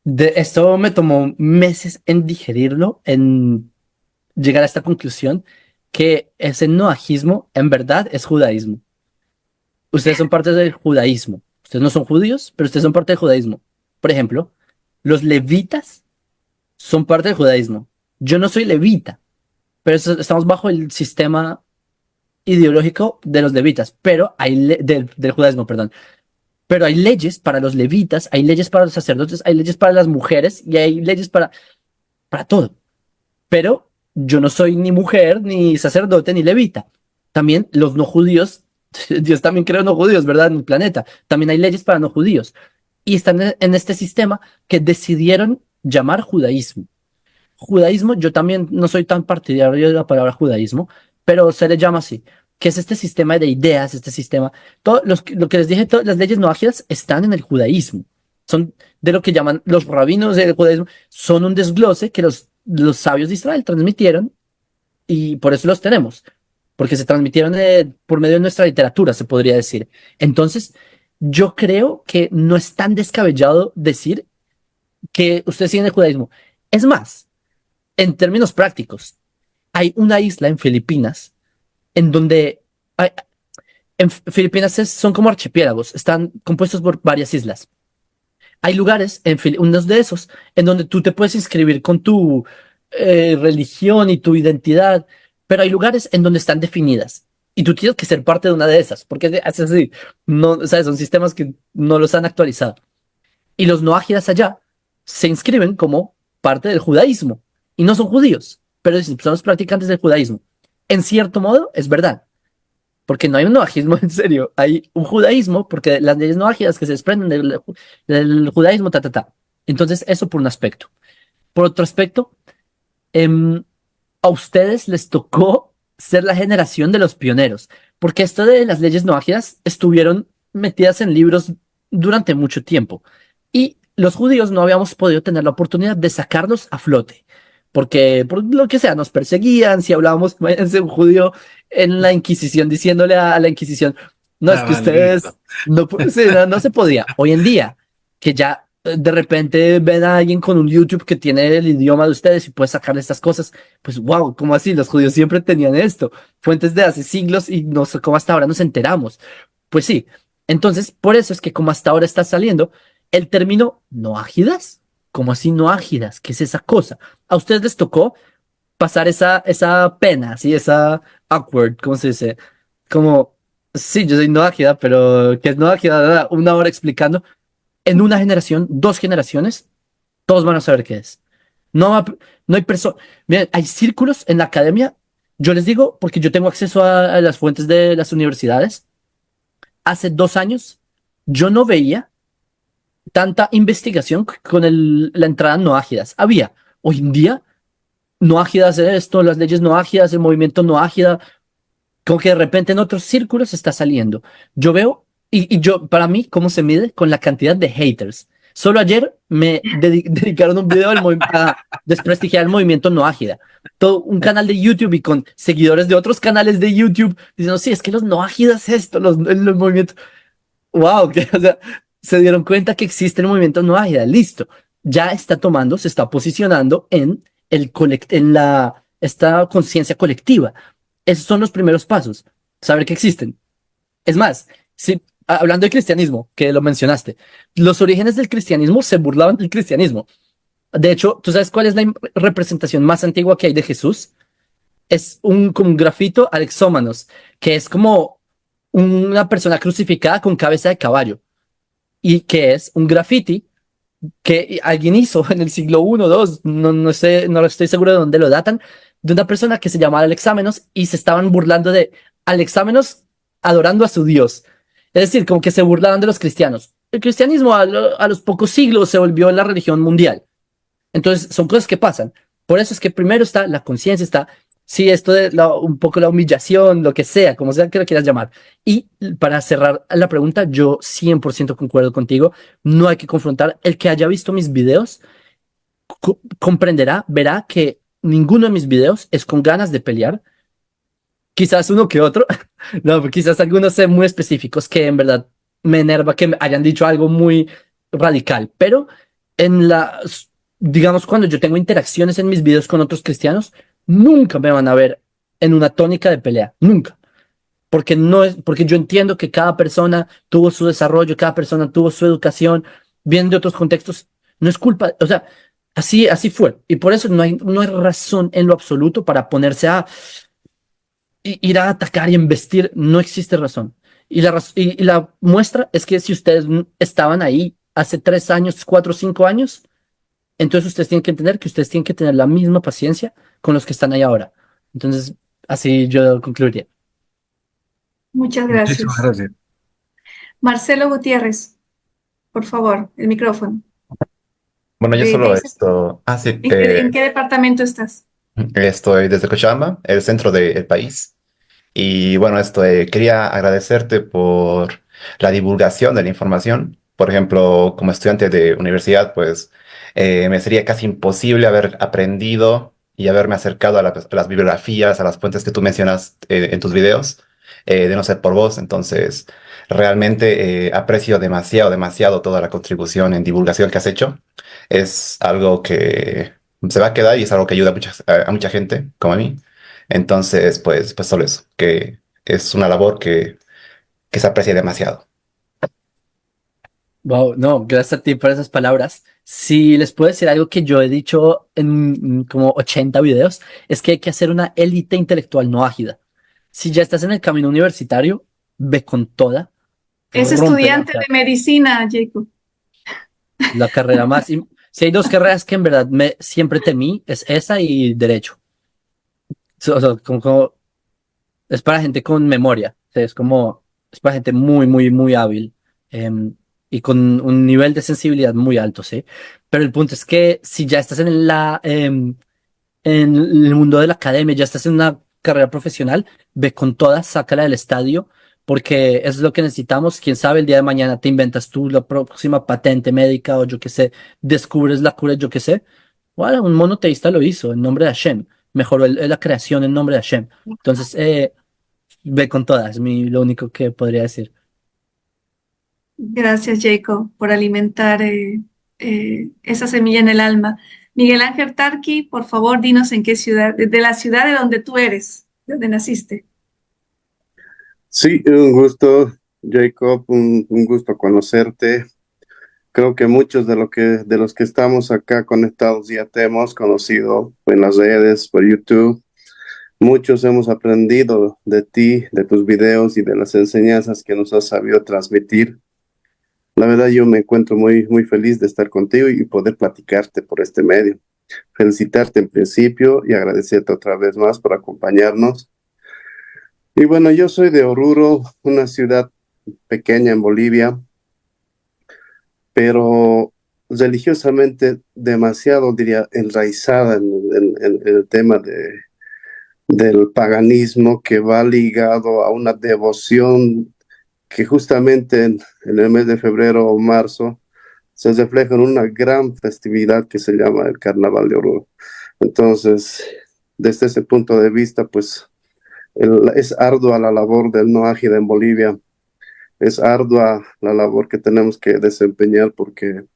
esto me tomó meses en digerirlo, en llegar a esta conclusión, que ese noajismo en verdad es judaísmo. Ustedes son parte del judaísmo. Ustedes no son judíos, pero ustedes son parte del judaísmo. Por ejemplo, los levitas son parte del judaísmo. Yo no soy levita, pero estamos bajo el sistema ideológico de los levitas, pero del judaísmo, perdón. Pero hay leyes para los levitas, hay leyes para los sacerdotes, hay leyes para las mujeres y hay leyes para todo. Pero yo no soy ni mujer, ni sacerdote, ni levita. También los no judíos, Dios también creó no judíos, ¿verdad? En el planeta. También hay leyes para no judíos. Y están en este sistema que decidieron llamar judaísmo. Judaísmo, yo también no soy tan partidario de la palabra judaísmo, pero se le llama así, que es este sistema de ideas, este sistema, lo que les dije, todas las leyes noajidas están en el judaísmo, son de lo que llaman los rabinos del judaísmo, son un desglose que los sabios de Israel transmitieron y por eso los tenemos, porque se transmitieron por medio de nuestra literatura, se podría decir. Entonces, yo creo que no es tan descabellado decir que ustedes siguen el judaísmo. Es más, en términos prácticos, hay una isla en Filipinas en donde Filipinas son como archipiélagos, están compuestos por varias islas. Hay lugares, unos de esos, en donde tú te puedes inscribir con tu religión y tu identidad, pero hay lugares en donde están definidas y tú tienes que ser parte de una de esas, porque es así, no, ¿sabes? Son sistemas que no los han actualizado. Y los no ágidas allá se inscriben como parte del judaísmo y no son judíos, pero son los practicantes del judaísmo. En cierto modo, es verdad, porque no hay un noajismo en serio, hay un judaísmo, porque las leyes noajidas que se desprenden del judaísmo, ta, ta, ta. Entonces, eso por un aspecto. Por otro aspecto, em, a ustedes les tocó ser la generación de los pioneros, porque esto de las leyes noajidas estuvieron metidas en libros durante mucho tiempo y los judíos no habíamos podido tener la oportunidad de sacarlos a flote, porque por lo que sea nos perseguían, si hablábamos, imagínense un judío en la Inquisición diciéndole a la Inquisición, no es que ustedes, maldito. no, sí, no se podía. Hoy en día, que ya de repente ven a alguien con un YouTube que tiene el idioma de ustedes y puede sacarle estas cosas, pues wow, ¿cómo así? Los judíos siempre tenían esto, fuentes de hace siglos y no sé cómo hasta ahora nos enteramos. Pues sí, entonces por eso es que como hasta ahora está saliendo el término no ágidas, como así no ágidas, ¿qué es esa cosa? A ustedes les tocó pasar esa pena, así, esa awkward, ¿cómo se dice? Como, sí, yo soy no ágida, pero que es no ágida, una hora explicando en una generación, dos generaciones, todos van a saber qué es. No, no hay personas. Miren, hay círculos en la academia. Yo les digo, porque yo tengo acceso a las fuentes de las universidades. Hace 2 años, yo no veía tanta investigación con la entrada no ágidas. Había. Hoy en día, no ágidas esto, las leyes no ágidas, el movimiento no ágida, como que de repente en otros círculos está saliendo. Yo veo, y yo, para mí, ¿cómo se mide? Con la cantidad de haters. Solo ayer me dedicaron un video a desprestigiar el movimiento no ágida. Todo un canal de YouTube y con seguidores de otros canales de YouTube diciendo, sí, es que los no ágidas esto, los movimientos. Wow, que, o sea, se dieron cuenta que existe el movimiento no ágida, listo. ya está tomando, se está posicionando en esta conciencia colectiva. Esos son los primeros pasos, saber que existen. Es más, si, hablando de cristianismo, que lo mencionaste, los orígenes del cristianismo se burlaban del cristianismo. De hecho, ¿tú sabes cuál es la representación más antigua que hay de Jesús? Es como un grafito alexómanos, que es como una persona crucificada con cabeza de caballo, y que es un graffiti que alguien hizo en el siglo I, II, no sé, no estoy seguro de dónde lo datan, de una persona que se llamaba Alexámenos y se estaban burlando de Alexámenos adorando a su Dios. Es decir, como que se burlaban de los cristianos. El cristianismo a los pocos siglos se volvió la religión mundial. Entonces, son cosas que pasan. Por eso es que primero está la conciencia, está, sí, esto de un poco la humillación, lo que sea que lo quieras llamar. Y para cerrar la pregunta, yo 100% concuerdo contigo. No hay que confrontar. El que haya visto mis videos comprenderá, verá que ninguno de mis videos es con ganas de pelear. Quizás uno que otro, no, quizás algunos sean muy específicos que en verdad me enerva que me hayan dicho algo muy radical, pero en digamos, cuando yo tengo interacciones en mis videos con otros cristianos, nunca me van a ver en una tónica de pelea, nunca, porque no es, porque yo entiendo que cada persona tuvo su desarrollo, cada persona tuvo su educación, vienen de otros contextos, no es culpa, o sea, así fue, y por eso no hay razón en lo absoluto para ponerse a ir a atacar y embestir, no existe razón. Y la muestra es que si ustedes estaban ahí hace 3 años, 4 o 5 años, entonces ustedes tienen que entender que ustedes tienen que tener la misma paciencia con los que están ahí ahora. Entonces, así yo concluiría. Muchas Muchísimas gracias. gracias. Marcelo Gutiérrez, por favor, el micrófono. Bueno, yo Me solo dices, esto. Ah, sí, ¿en qué departamento estás? estoy desde Cochabamba, el centro del país. Y bueno, quería agradecerte por la divulgación de la información. Por ejemplo, como estudiante de universidad, pues me sería casi imposible haber aprendido y haberme acercado a las bibliografías, a las fuentes que tú mencionas en tus videos, de no ser por vos. Entonces, realmente aprecio demasiado, demasiado toda la contribución en divulgación que has hecho. Es algo que se va a quedar y es algo que ayuda a mucha gente, como a mí. Entonces, pues solo eso, que es una labor que se aprecia demasiado. Wow, no, gracias a ti por esas palabras. Si les puedo decir algo que yo he dicho en como 80 videos, es que hay que hacer una élite intelectual no ágida. Si ya estás en el camino universitario, ve con toda, Es rómpela. O estudiante sea, de medicina, Jacob. la carrera más. Si hay dos carreras que en verdad siempre temí, es esa y derecho. O sea, es para gente con memoria. O sea, es para gente muy, muy, muy hábil, em, y con un nivel de sensibilidad muy alto, ¿sí? Pero el punto es que si ya estás en el mundo de la academia, ya estás en una carrera profesional, ve con todas, sácala del estadio, porque es lo que necesitamos. Quién sabe, el día de mañana te inventas tú la próxima patente médica o yo qué sé, descubres la cura, yo qué sé. Bueno, un monoteísta lo hizo en nombre de Hashem, mejoró la creación en nombre de Hashem. Entonces, ve con todas, lo único que podría decir. Gracias, Jacob, por alimentar esa semilla en el alma. Miguel Ángel Tarqui, por favor, dinos en qué ciudad, de la ciudad de donde tú eres, de donde naciste. Sí, un gusto, Jacob, un gusto conocerte. Creo que muchos de los que estamos acá conectados ya te hemos conocido en las redes, por YouTube. Muchos hemos aprendido de ti, de tus videos y de las enseñanzas que nos has sabido transmitir. La verdad, yo me encuentro muy, muy feliz de estar contigo y poder platicarte por este medio. Felicitarte en principio y agradecerte otra vez más por acompañarnos. Y bueno, yo soy de Oruro, una ciudad pequeña en Bolivia, pero religiosamente demasiado, diría, enraizada en el tema del paganismo, que va ligado a una devoción que justamente en el mes de febrero o marzo se refleja en una gran festividad que se llama el Carnaval de Oruro. Entonces, desde ese punto de vista, pues es ardua la labor del No Ágida en Bolivia. Es ardua la labor que tenemos que desempeñar porque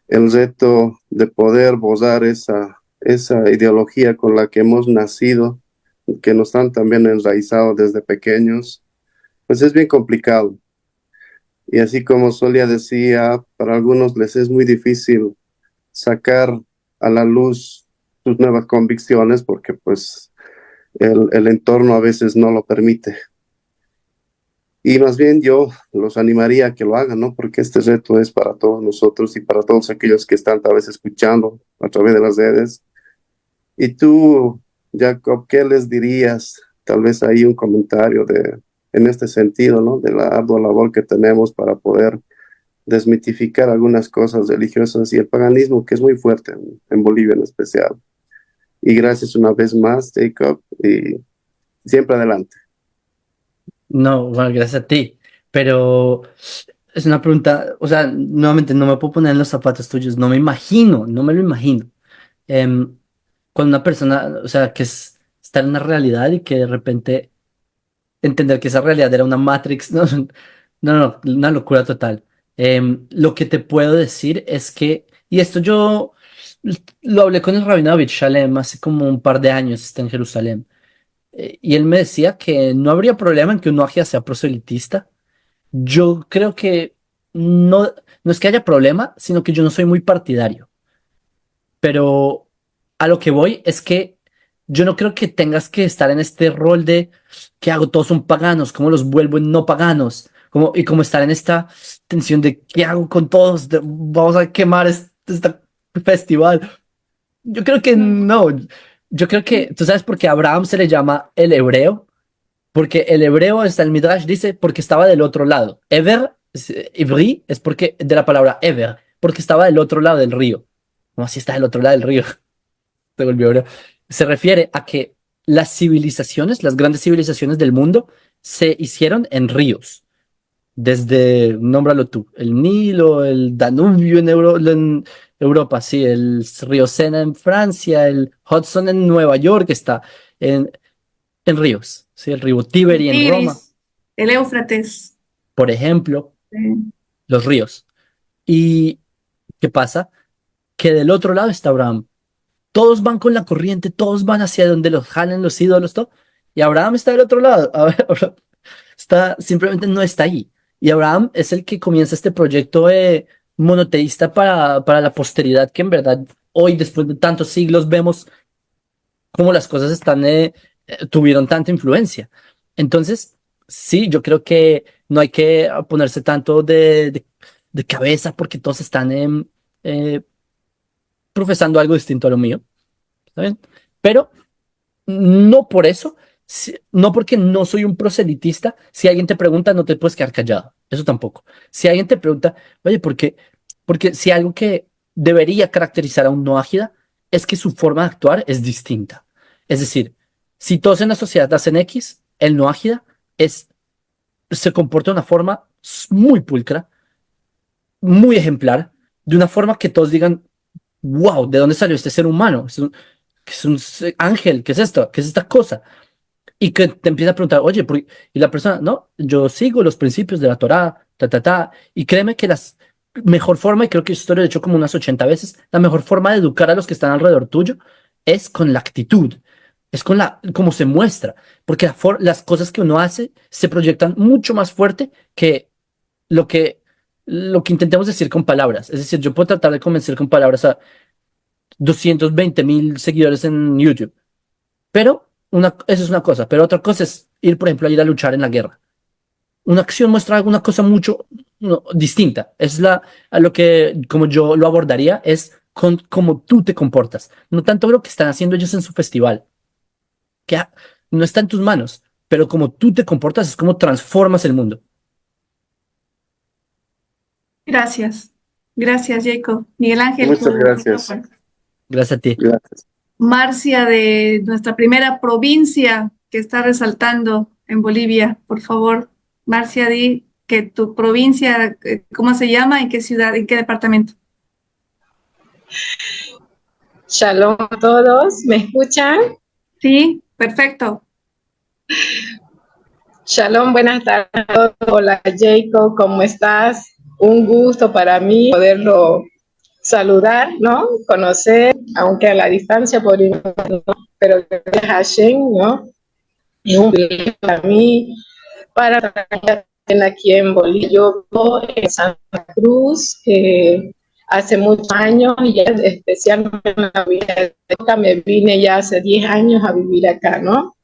el reto de poder borrar esa ideología con la que hemos nacido, que nos han también enraizado desde pequeños, pues es bien complicado. Y así como Solia decía, para algunos les es muy difícil sacar a la luz sus nuevas convicciones porque pues el entorno a veces no lo permite. Y más bien yo los animaría a que lo hagan, ¿no? Porque este reto es para todos nosotros y para todos aquellos que están tal vez escuchando a través de las redes. Y tú, Jacob, ¿qué les dirías? Tal vez ahí un comentario en este sentido, ¿no? De la ardua labor que tenemos para poder desmitificar algunas cosas religiosas y el paganismo, que es muy fuerte en Bolivia en especial. Y gracias una vez más, Jacob, y siempre adelante. No, bueno, gracias a ti. Pero es una pregunta, o sea, nuevamente no me puedo poner en los zapatos tuyos, no me imagino, no me lo imagino. Em, Cuando una persona, o sea, que es estar en una realidad y que de repente entender que esa realidad era una Matrix, no, no, no, una locura total. Lo que te puedo decir es que, y esto yo lo hablé con el rabino David Shalem hace como un par de años, está en Jerusalén, y él me decía que no habría problema en que un Noagia sea proselitista. Yo creo que no, no es que haya problema, sino que yo no soy muy partidario. Pero a lo que voy es que yo no creo que tengas que estar en este rol de ¿qué hago? Todos son paganos, ¿cómo los vuelvo en no paganos? Y como estar en esta tensión de ¿qué hago con todos? Vamos a quemar este festival. Yo creo que no. Yo creo que, ¿tú sabes por qué a Abraham se le llama el hebreo? Porque el hebreo, está el Midrash, dice, porque estaba del otro lado. Ever, Ivri, es porque de la palabra ever, porque estaba del otro lado del río. ¿Cómo así está del otro lado del río? Se volvió hebreo. Se refiere a que las civilizaciones, las grandes civilizaciones del mundo, se hicieron en ríos. Desde, nómbralo tú, el Nilo, el Danubio en Europa, sí, el río Sena en Francia, el Hudson en Nueva York, está en, en ríos, sí, el río El Tíberi en Roma, Tigris, el Éufrates. por ejemplo, eh, los ríos. ¿Y qué pasa? Que del otro lado está Abraham. Todos van con la corriente, todos van hacia donde los jalen los ídolos, todo. Y Abraham está del otro lado. Abraham está, simplemente no está ahí. Y Abraham es el que comienza este proyecto monoteísta para la posteridad, que en verdad hoy, después de tantos siglos, vemos cómo las cosas tuvieron tanta influencia. Entonces, sí, yo creo que no hay que ponerse tanto de cabeza porque todos están eh, profesando algo distinto a lo mío. ¿Está bien? Pero no por eso, no porque no soy un proselitista, si alguien te pregunta, no te puedes quedar callado. Eso tampoco. Si alguien te pregunta, oye, ¿por qué? Porque si algo que debería caracterizar a un no ágida es que su forma de actuar es distinta. Es decir, si todos en la sociedad hacen X, el no ágida se comporta de una forma muy pulcra, muy ejemplar, de una forma que todos digan, wow, ¿de dónde salió este ser humano? Es un ángel, ¿qué es esto? ¿Qué es esta cosa? Y que te empieza a preguntar, oye, y la persona, no, yo sigo los principios de la Torá, y créeme que la mejor forma, y creo que esto lo he hecho como unas 80 veces, la mejor forma de educar a los que están alrededor tuyo es con la actitud, es con cómo se muestra, porque las cosas que uno hace se proyectan mucho más fuerte que lo que, lo que intentemos decir con palabras. Es decir, yo puedo tratar de convencer con palabras a 220.000 seguidores en YouTube. Pero eso es una cosa, pero otra cosa es ir, por ejemplo, a ir a luchar en la guerra. Una acción muestra alguna cosa mucho distinta. A lo que, como yo lo abordaría, es con cómo tú te comportas. No tanto lo que están haciendo ellos en su festival, que no está en tus manos, pero como tú te comportas es como transformas el mundo. Gracias. Gracias, Jacob. Miguel Ángel, Muchas tu gracias. micrófono. Gracias a ti. Gracias. Marcia, de nuestra primera provincia que está resaltando en Bolivia, por favor. Marcia, di que tu provincia, ¿cómo se llama? ¿En qué ciudad? ¿En qué departamento? Shalom a todos, ¿me escuchan? Sí, perfecto. Shalom, buenas tardes a todos. Hola Jacob, ¿cómo estás? Un gusto para mí poderlo saludar, ¿no? Conocer, aunque a la distancia por internet, ¿no? Pero gracias a Hashem, ¿no? Es un privilegio para mí, para trabajar aquí en Bolivia. Yo vivo en Santa Cruz, hace muchos años, y especialmente en la vida de Boca, me vine ya hace 10 años a vivir acá, ¿no?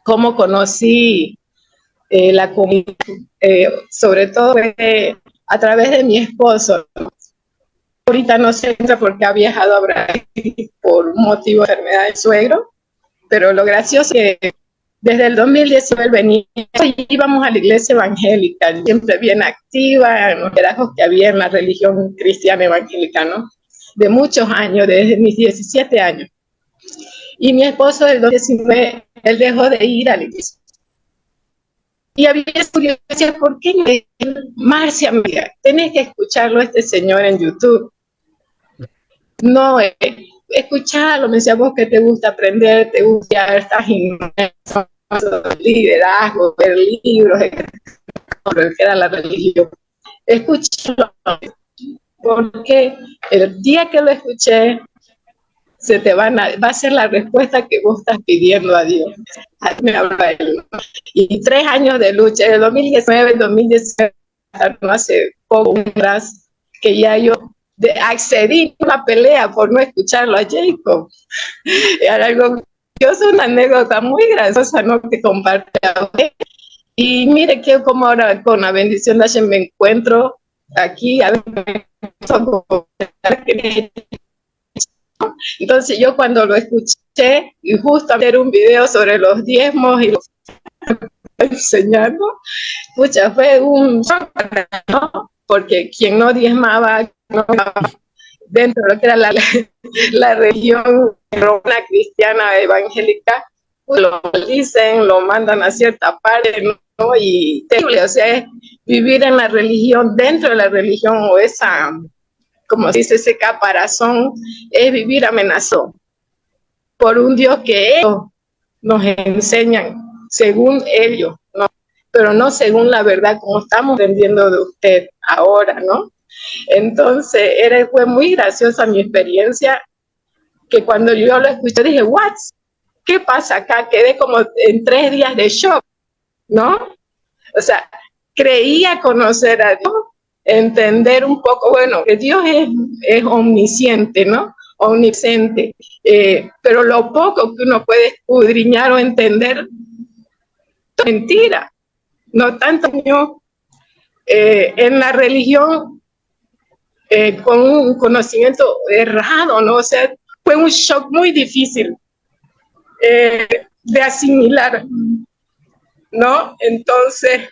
Cómo conocí la comunidad, sobre todo a través de mi esposo. Ahorita no sé por qué ha viajado a Brasil por un motivo de enfermedad del suegro, pero lo gracioso es que desde el 2019 venía, íbamos a la iglesia evangélica, siempre bien activa en los liderazgos que había en la religión cristiana evangélica, ¿no? De muchos años, desde mis 17 años. Y mi esposo del 2019, él dejó de ir a la iglesia. Y había estudiado, decía, ¿por qué? Marcia, amiga, tenés que escucharlo a este señor en YouTube. No, escucharlo, me decía, vos que te gusta aprender, te gusta estar inmerso en liderazgo, ver libros, que era la religión. Escucharlo, porque el día que lo escuché, va a ser la respuesta que vos estás pidiendo a Dios. Me habla él, ¿no? Y 3 años de lucha, de 2019, 2019, no hace poco atrás, que ya yo accedí a una pelea por no escucharlo a Jacob. Era algo, yo soy una anécdota muy graciosa, ¿no? Que comparte a usted. Y mire que como ahora con la bendición de Hashem me encuentro aquí, a ver, entonces yo cuando lo escuché y justo hacer un video sobre los diezmos y los enseñando, pucha, fue un shock, ¿no? Porque quien no diezmaba, no, dentro de lo que era la religión romana cristiana evangélica, pues lo dicen, lo mandan a cierta parte, ¿no? Y o sea, es vivir en la religión, dentro de la religión, o esa, como se dice, ese caparazón, es vivir amenazado por un Dios que ellos nos enseñan, según ellos, ¿no? Pero no según la verdad, como estamos aprendiendo de usted ahora, ¿no? Entonces, fue muy graciosa mi experiencia, que cuando yo lo escuché dije, ¿what? ¿Qué pasa acá? Quedé como en 3 días de shock, ¿no? O sea, creía conocer a Dios, entender un poco, bueno, que Dios es omnisciente, ¿no? Omnisciente, pero lo poco que uno puede escudriñar o entender, mentira, no tanto en la religión, con un conocimiento errado, ¿no? O sea, fue un shock muy difícil de asimilar, ¿no? Entonces,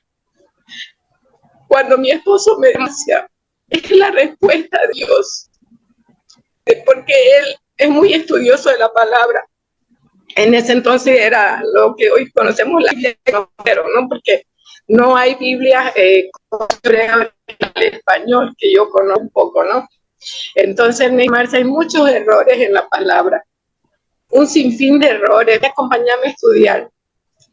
cuando mi esposo me decía, es la respuesta a Dios, porque él es muy estudioso de la palabra. En ese entonces era lo que hoy conocemos la Biblia, pero no, porque no hay Biblia en español, que yo conozco un poco, ¿no? Entonces, Neymar, hay muchos errores en la palabra, un sinfín de errores. Acompáñame a estudiar.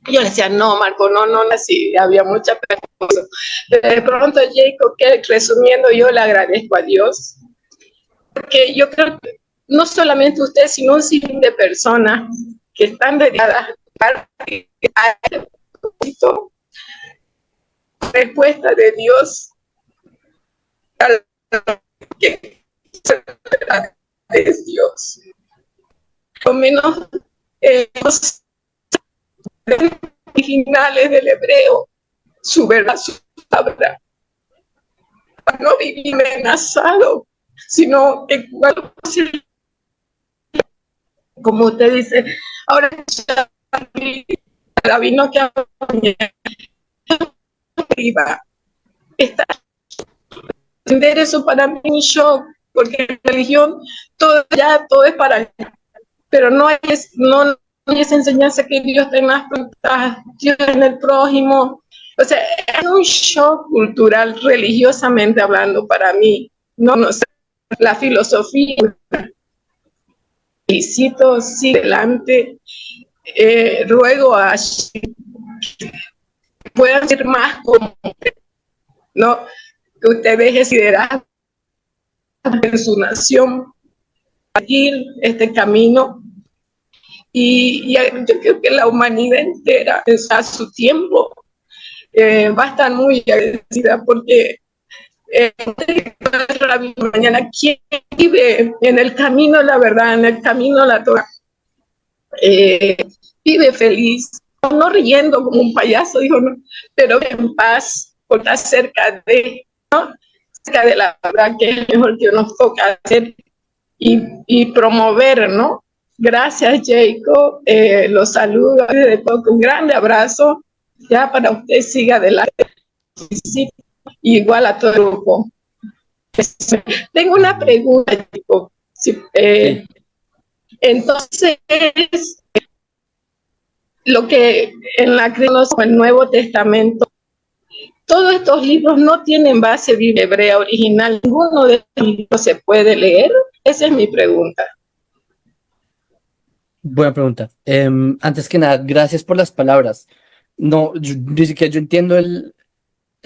Yo le decía, no, Marco, no, así, había mucha preguntas. De pronto, Jacob, que resumiendo, yo le agradezco a Dios, porque yo creo que no solamente usted, sino un sinfín de personas que están dedicadas a respuesta de Dios que es Dios. Por lo menos los originales del hebreo, su verdad, su palabra, no vivir amenazado, sino que como usted dice, ahora la vino que arriba está entender eso para mí un shock, porque en religión todo es para allá, pero no hay esa enseñanza que Dios está en las plantas, Dios en el prójimo. O sea, es un shock cultural, religiosamente hablando, para mí. No sé, la filosofía. Felicito, sigue adelante. Ruego a que puedan ser más como, ¿no? Que usted deje liderazgo en su nación seguir este camino. Y yo creo que la humanidad entera, a su tiempo, va a estar muy agradecida porque mañana, ¿quién vive en el camino la verdad, en el camino la Torah? Vive feliz, no riendo como un payaso, dijo, no, pero en paz, porque está cerca de, ¿no? Cerca de la verdad, que es mejor que nos toca hacer y promover, ¿no? Gracias, Jacob. Los saludo desde Coco. Un grande abrazo. Ya para usted, siga adelante. Igual a todo el grupo. Tengo una pregunta, Jacob. Sí, entonces, lo que en la creencia del Nuevo Testamento, todos estos libros no tienen base bíblica hebrea original. ¿Ninguno de estos libros se puede leer? Esa es mi pregunta. Buena pregunta. Antes que nada, gracias por las palabras. No, ni siquiera yo entiendo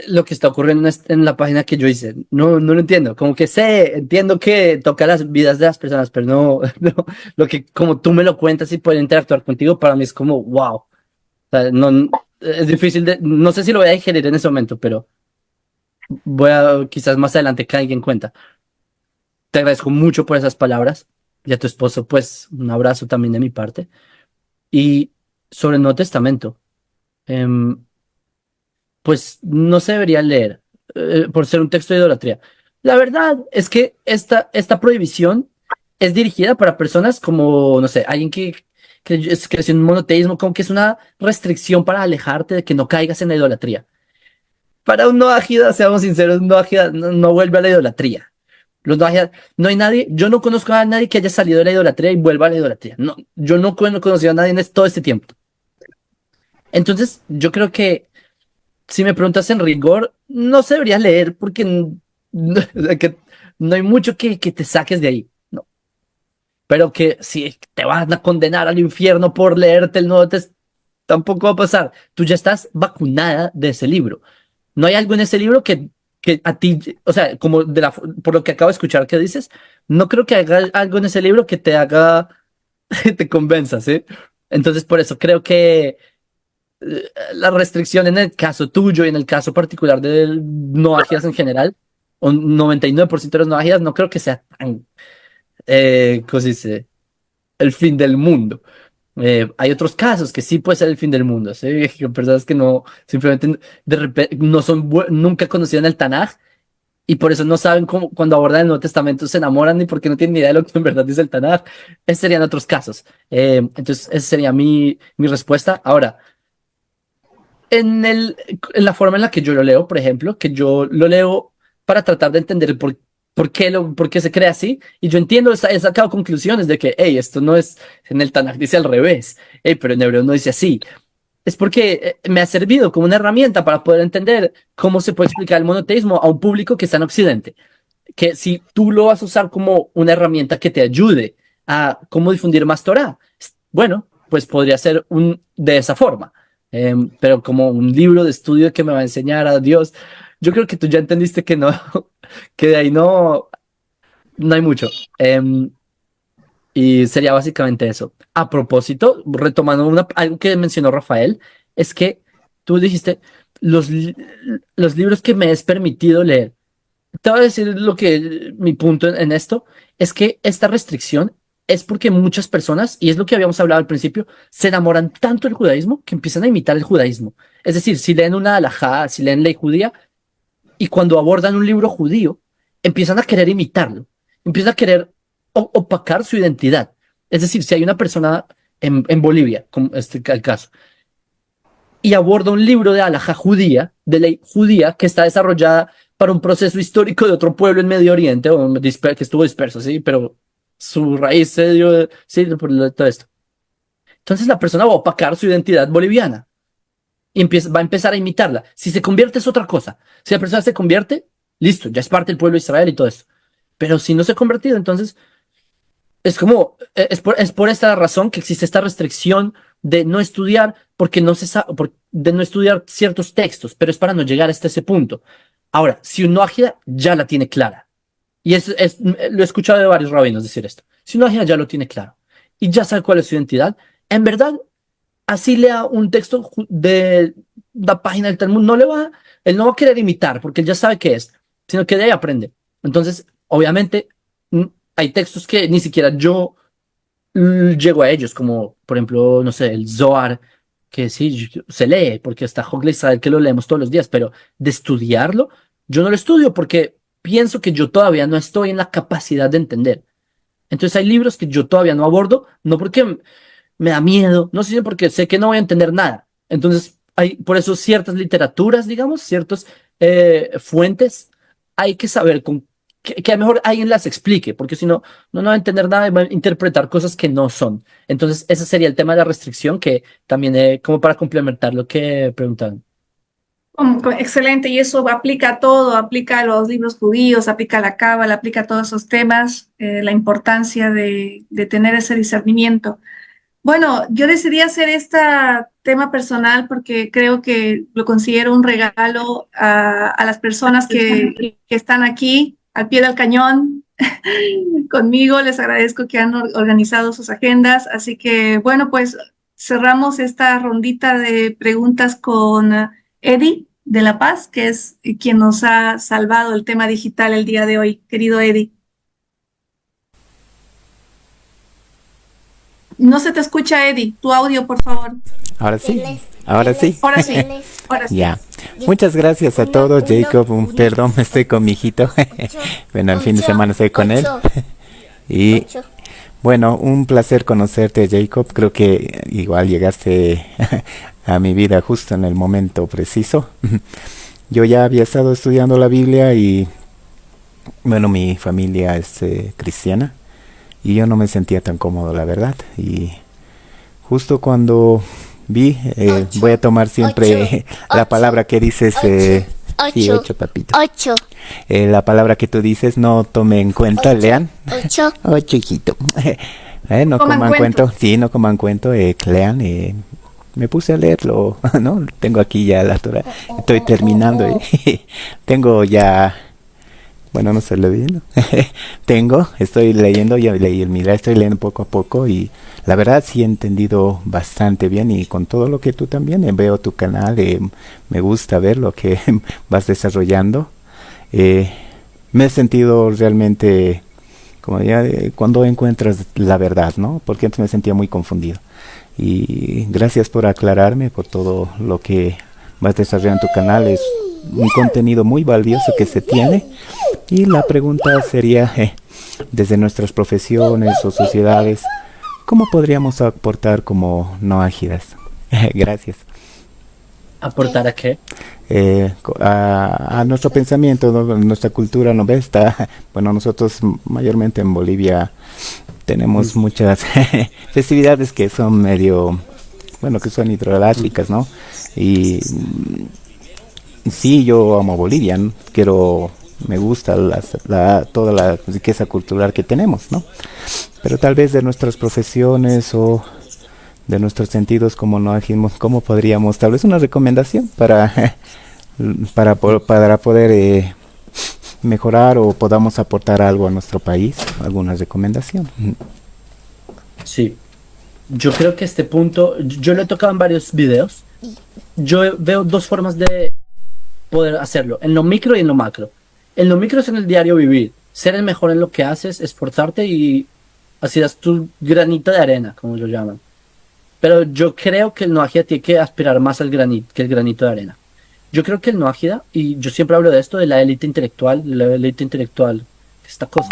lo que está ocurriendo en la página que yo hice. No, no lo entiendo. Como que entiendo que toca las vidas de las personas, pero no, no, lo que como tú me lo cuentas y poder interactuar contigo, para mí es como, wow. O sea, no, es difícil no sé si lo voy a digerir en ese momento, pero voy a, quizás más adelante caiga en cuenta. Te agradezco mucho por esas palabras. Y a tu esposo, pues, un abrazo también de mi parte. Y sobre el Nuevo Testamento, pues no se debería leer por ser un texto de idolatría. La verdad es que esta prohibición es dirigida para personas como, no sé, alguien que creció en un monoteísmo, como que es una restricción para alejarte de que no caigas en la idolatría. Para un no ágida, seamos sinceros, un no ágida no vuelve a la idolatría. Los no ágidas, no hay nadie, yo no conozco a nadie que haya salido de la idolatría y vuelva a la idolatría. No, yo no he conocido a nadie en todo este tiempo. Entonces, yo creo que si me preguntas en rigor, no se debería leer porque que no hay mucho que te saques de ahí, ¿no? Pero que si te van a condenar al infierno por leerte el Nuevo Testamento, tampoco va a pasar. Tú ya estás vacunada de ese libro. No hay algo en ese libro que a ti, o sea, como por lo que acabo de escuchar que dices, no creo que haya algo en ese libro que te haga, te convenza, ¿sí? Entonces, por eso creo que la restricción en el caso tuyo y en el caso particular de no ágidas en general, un 99% de los no ágidas, no creo que sea tan, ¿cómo se dice? El fin del mundo. Hay otros casos que sí puede ser el fin del mundo, ¿sí? Personas que no, simplemente de repente no son, nunca conocieron el Tanaj y por eso no saben cómo, cuando abordan el Nuevo Testamento se enamoran ni porque no tienen ni idea de lo que en verdad dice el Tanaj. Esos serían otros casos. Entonces, esa sería mi respuesta. Ahora, en la forma en la que yo lo leo, por ejemplo, que yo lo leo para tratar de entender por qué se crea así, y yo entiendo, he sacado conclusiones de que, hey, esto no es, en el Tanakh dice al revés, hey, pero en hebreo no dice así. Es porque me ha servido como una herramienta para poder entender cómo se puede explicar el monoteísmo a un público que está en Occidente. Que si tú lo vas a usar como una herramienta que te ayude a cómo difundir más Torah, bueno, pues podría ser de esa forma. Pero como un libro de estudio que me va a enseñar a Dios, yo creo que tú ya entendiste que no, que de ahí no hay mucho. Y sería básicamente eso. A propósito, retomando algo que mencionó Rafael, es que tú dijiste los libros que me es permitido leer. Te voy a decir mi punto en esto es que esta restricción es porque muchas personas, y es lo que habíamos hablado al principio, se enamoran tanto del judaísmo que empiezan a imitar el judaísmo. Es decir, si leen una halajá, si leen ley judía, y cuando abordan un libro judío, empiezan a querer imitarlo, empiezan a querer opacar su identidad. Es decir, si hay una persona en Bolivia, como este el caso, y aborda un libro de halajá judía, de ley judía, que está desarrollada para un proceso histórico de otro pueblo en Medio Oriente, que estuvo disperso, sí, pero su raíz se dio, sí, por todo esto. Entonces la persona va a opacar su identidad boliviana y va a empezar a imitarla. Si se convierte es otra cosa. Si la persona se convierte, listo, ya es parte del pueblo de Israel y todo eso. Pero si no se ha convertido, entonces es como, es por esta razón que existe esta restricción de no estudiar, porque no se sabe, de no estudiar ciertos textos, pero es para no llegar hasta ese punto. Ahora, si un no ágida ya la tiene clara, Y lo he escuchado de varios rabinos decir esto. Si un Ajia ya lo tiene claro y ya sabe cuál es su identidad, en verdad, así lea un texto de la página del Talmud, él no va a querer imitar porque él ya sabe qué es, sino que de ahí aprende. Entonces, obviamente, hay textos que ni siquiera yo llego a ellos, como por ejemplo, no sé, el Zohar, que sí, se lee, porque está Jogle Israel que lo leemos todos los días, pero de estudiarlo, yo no lo estudio porque pienso que yo todavía no estoy en la capacidad de entender. Entonces hay libros que yo todavía no abordo, no porque me da miedo, no sino porque sé que no voy a entender nada. Entonces hay, por eso ciertas literaturas, digamos, ciertas fuentes, hay que saber que a lo mejor alguien las explique, porque si no, no va a entender nada y va a interpretar cosas que no son. Entonces ese sería el tema de la restricción, que también, como para complementar lo que preguntaban. Excelente, y eso aplica a todo, aplica a los libros judíos, aplica a la Cábala, aplica a todos esos temas, la importancia de tener ese discernimiento. Bueno, yo decidí hacer este tema personal porque creo que lo considero un regalo a las personas que están aquí al pie del cañón conmigo. Les agradezco que han organizado sus agendas. Así que, bueno, pues cerramos esta rondita de preguntas con Eddie de La Paz, que es quien nos ha salvado el tema digital el día de hoy. Querido Eddie. No se te escucha, Eddie. Tu audio, por favor. Ahora sí, ahora sí. Ahora sí, ahora sí. Ya. Muchas gracias a todos, Jacob. Perdón, estoy con mi hijito. Bueno, el fin de semana estoy con él. Y bueno, un placer conocerte, Jacob. Creo que igual llegaste a mi vida justo en el momento preciso. Yo ya había estado estudiando la Biblia y bueno, mi familia es cristiana y yo no me sentía tan cómodo, la verdad. Y justo cuando vi, voy a tomar siempre la palabra que dices, sí, 8, papito. 8. La palabra que tú dices, no tome en cuenta, lean. 8. 8, hijito. No coman cuento. Sí, no coman cuento, lean. Me puse a leerlo, ¿no? Tengo aquí ya la Torah. Estoy terminando. Tengo ya... Bueno, no estoy leyendo. Estoy leyendo, ya leí el Midrash, estoy leyendo poco a poco y la verdad sí he entendido bastante bien y con todo lo que tú también, veo tu canal, me gusta ver lo que vas desarrollando. Me he sentido realmente, como ya, cuando encuentras la verdad, ¿no? Porque antes me sentía muy confundido. Y gracias por aclararme, por todo lo que vas desarrollando en tu canal, es un contenido muy valioso que se tiene. Y la pregunta sería, desde nuestras profesiones o sociedades, ¿cómo podríamos aportar como no ágidas? Gracias. ¿Aportar a qué? A nuestro pensamiento, ¿no? Nuestra cultura, ¿no ves? Bueno, nosotros mayormente en Bolivia tenemos muchas festividades que son medio, bueno, que son hidroeléctricas, ¿no? Y sí, yo amo Bolivia, ¿no? Me gusta toda la riqueza cultural que tenemos, ¿no? Pero tal vez de nuestras profesiones o de nuestros sentidos como no agimos, ¿cómo podríamos, tal vez una recomendación para poder mejorar o podamos aportar algo a nuestro país? ¿Alguna recomendación? Sí, yo creo que este punto, yo lo he tocado en varios videos. Yo veo dos formas de poder hacerlo, en lo micro y en lo macro. En lo micro es en el diario vivir, ser el mejor en lo que haces, esforzarte y así das tu granito de arena, como lo llaman. Pero yo creo que el no ágida tiene que aspirar más al granito que el granito de arena. Yo creo que el no ágida, y yo siempre hablo de esto, de la élite intelectual, esta cosa,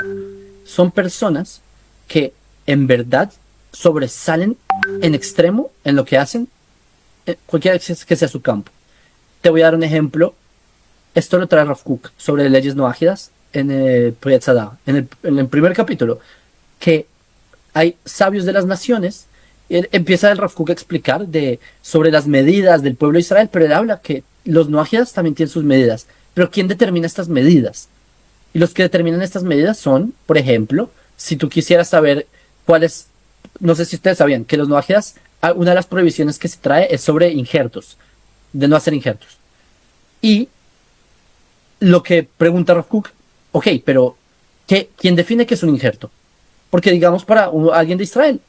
son personas que en verdad sobresalen en extremo en lo que hacen, cualquiera que sea su campo. Te voy a dar un ejemplo. Esto lo trae Rav Kook sobre leyes no ágidas en el Priyatzadá, en el primer capítulo, que hay sabios de las naciones. Empieza el Rav Kook a explicar sobre las medidas del pueblo de Israel, pero él habla que los no ágidas también tienen sus medidas. Pero ¿quién determina estas medidas? Y los que determinan estas medidas son, por ejemplo, si tú quisieras saber cuáles, no sé si ustedes sabían, que los no ágidas, una de las prohibiciones que se trae es sobre injertos, de no hacer injertos. Y lo que pregunta Rav Kook, ok, pero ¿Quién define qué es un injerto? Porque digamos para alguien de Israel,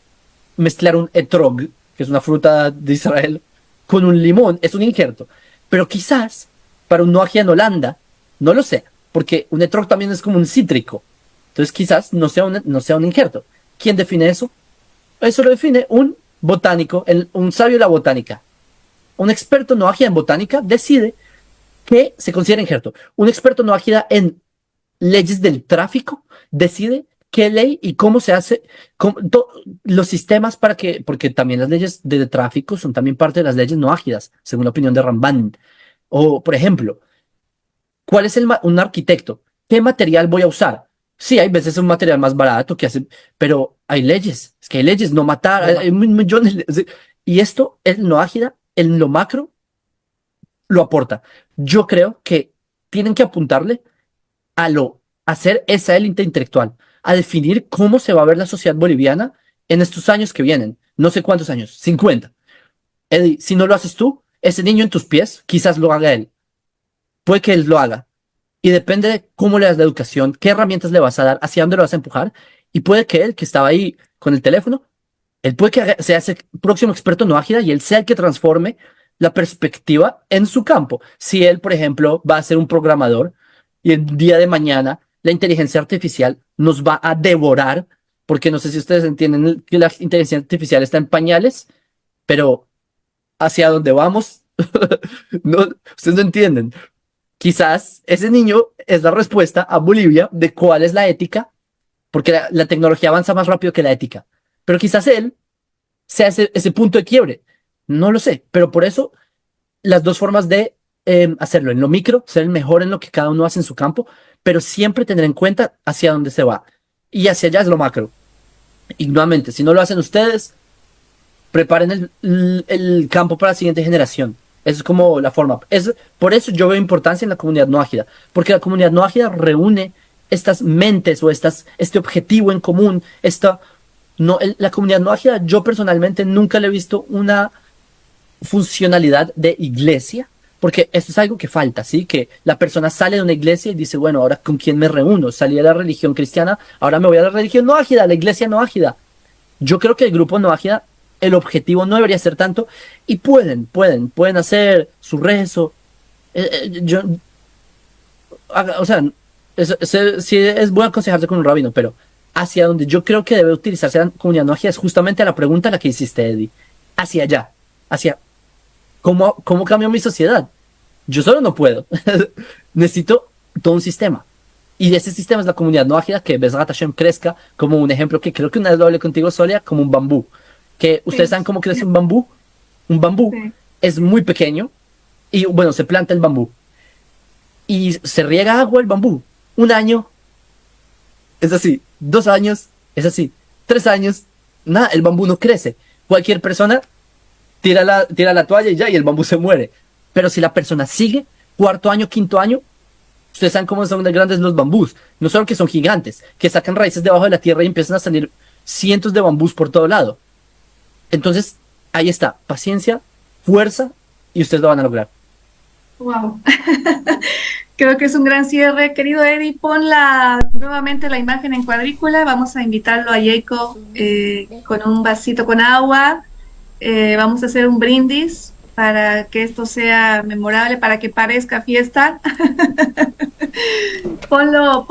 mezclar un etrog, que es una fruta de Israel, con un limón es un injerto. Pero quizás para un noaji en Holanda no lo sea, porque un etrog también es como un cítrico. Entonces quizás no sea un injerto. ¿Quién define eso? Eso lo define un botánico, un sabio de la botánica. Un experto noaji en botánica decide que se considera injerto. Un experto noaji en leyes del tráfico decide qué ley y cómo se hace, los sistemas para que, porque también las leyes de tráfico son también parte de las leyes no ágidas, según la opinión de Ramban. O, por ejemplo, ¿cuál es un arquitecto? ¿Qué material voy a usar? Sí, hay veces un material más barato que hace, pero hay leyes, es que hay leyes, no matar, hay millones, y esto, el no ágida, en lo macro, lo aporta. Yo creo que tienen que apuntarle a hacer esa élite intelectual, a definir cómo se va a ver la sociedad boliviana en estos años que vienen. No sé cuántos años, 50. Eddie, si no lo haces tú, ese niño en tus pies, quizás lo haga él. Puede que él lo haga. Y depende de cómo le das la educación, qué herramientas le vas a dar, hacia dónde lo vas a empujar. Y puede que él, que estaba ahí con el teléfono, él puede que sea ese próximo experto no ágil y él sea el que transforme la perspectiva en su campo. Si él, por ejemplo, va a ser un programador y el día de mañana la inteligencia artificial nos va a devorar, porque no sé si ustedes entienden que la inteligencia artificial está en pañales, pero hacia dónde vamos, no, ustedes no entienden. Quizás ese niño es la respuesta a Bolivia de cuál es la ética, porque la tecnología avanza más rápido que la ética. Pero quizás él sea ese punto de quiebre. No lo sé, pero por eso las dos formas de hacerlo, en lo micro, ser el mejor en lo que cada uno hace en su campo, pero siempre tener en cuenta hacia dónde se va. Y hacia allá es lo macro. Y nuevamente, si no lo hacen ustedes, preparen el campo para la siguiente generación. Eso es como la forma. Por eso yo veo importancia en la comunidad no ágida, porque la comunidad no ágida reúne estas mentes o este objetivo en común. La comunidad no ágida, yo personalmente nunca le he visto una funcionalidad de iglesia, porque esto es algo que falta, ¿sí? Que la persona sale de una iglesia y dice, bueno, ahora ¿con quién me reúno? Salí de la religión cristiana, ahora me voy a la religión no ágida, la iglesia no ágida. Yo creo que el grupo no ágida, el objetivo no debería ser tanto, y pueden hacer su rezo. O sea, sí es bueno aconsejarse con un rabino, pero hacia donde yo creo que debe utilizarse la comunidad no ágida es justamente a la pregunta a la que hiciste, Eddie. Hacia allá, hacia cómo cambio mi sociedad. Yo solo no puedo. Necesito todo un sistema. Y ese sistema es la comunidad no ágida que Bezrat Hashem crezca como un ejemplo que creo que una vez lo hablé contigo, Solia, como un bambú. Que ustedes saben cómo crece un bambú. Un bambú es muy pequeño y bueno, se planta el bambú. Y se riega agua el bambú. 1 año es así. 2 años es así. 3 años, nada, el bambú no crece. Cualquier persona tira la toalla y ya, y el bambú se muere. Pero si la persona sigue, 4.º año, 5.º año, ustedes saben cómo son de grandes los bambús. No solo que son gigantes, que sacan raíces debajo de la tierra y empiezan a salir cientos de bambús por todo lado. Entonces, ahí está, paciencia, fuerza, y ustedes lo van a lograr. Wow. Creo que es un gran cierre. Querido Eddie, pon nuevamente la imagen en cuadrícula. Vamos a invitarlo a Jacob con un vasito con agua. Vamos a hacer un brindis para que esto sea memorable, para que parezca fiesta. Ponlo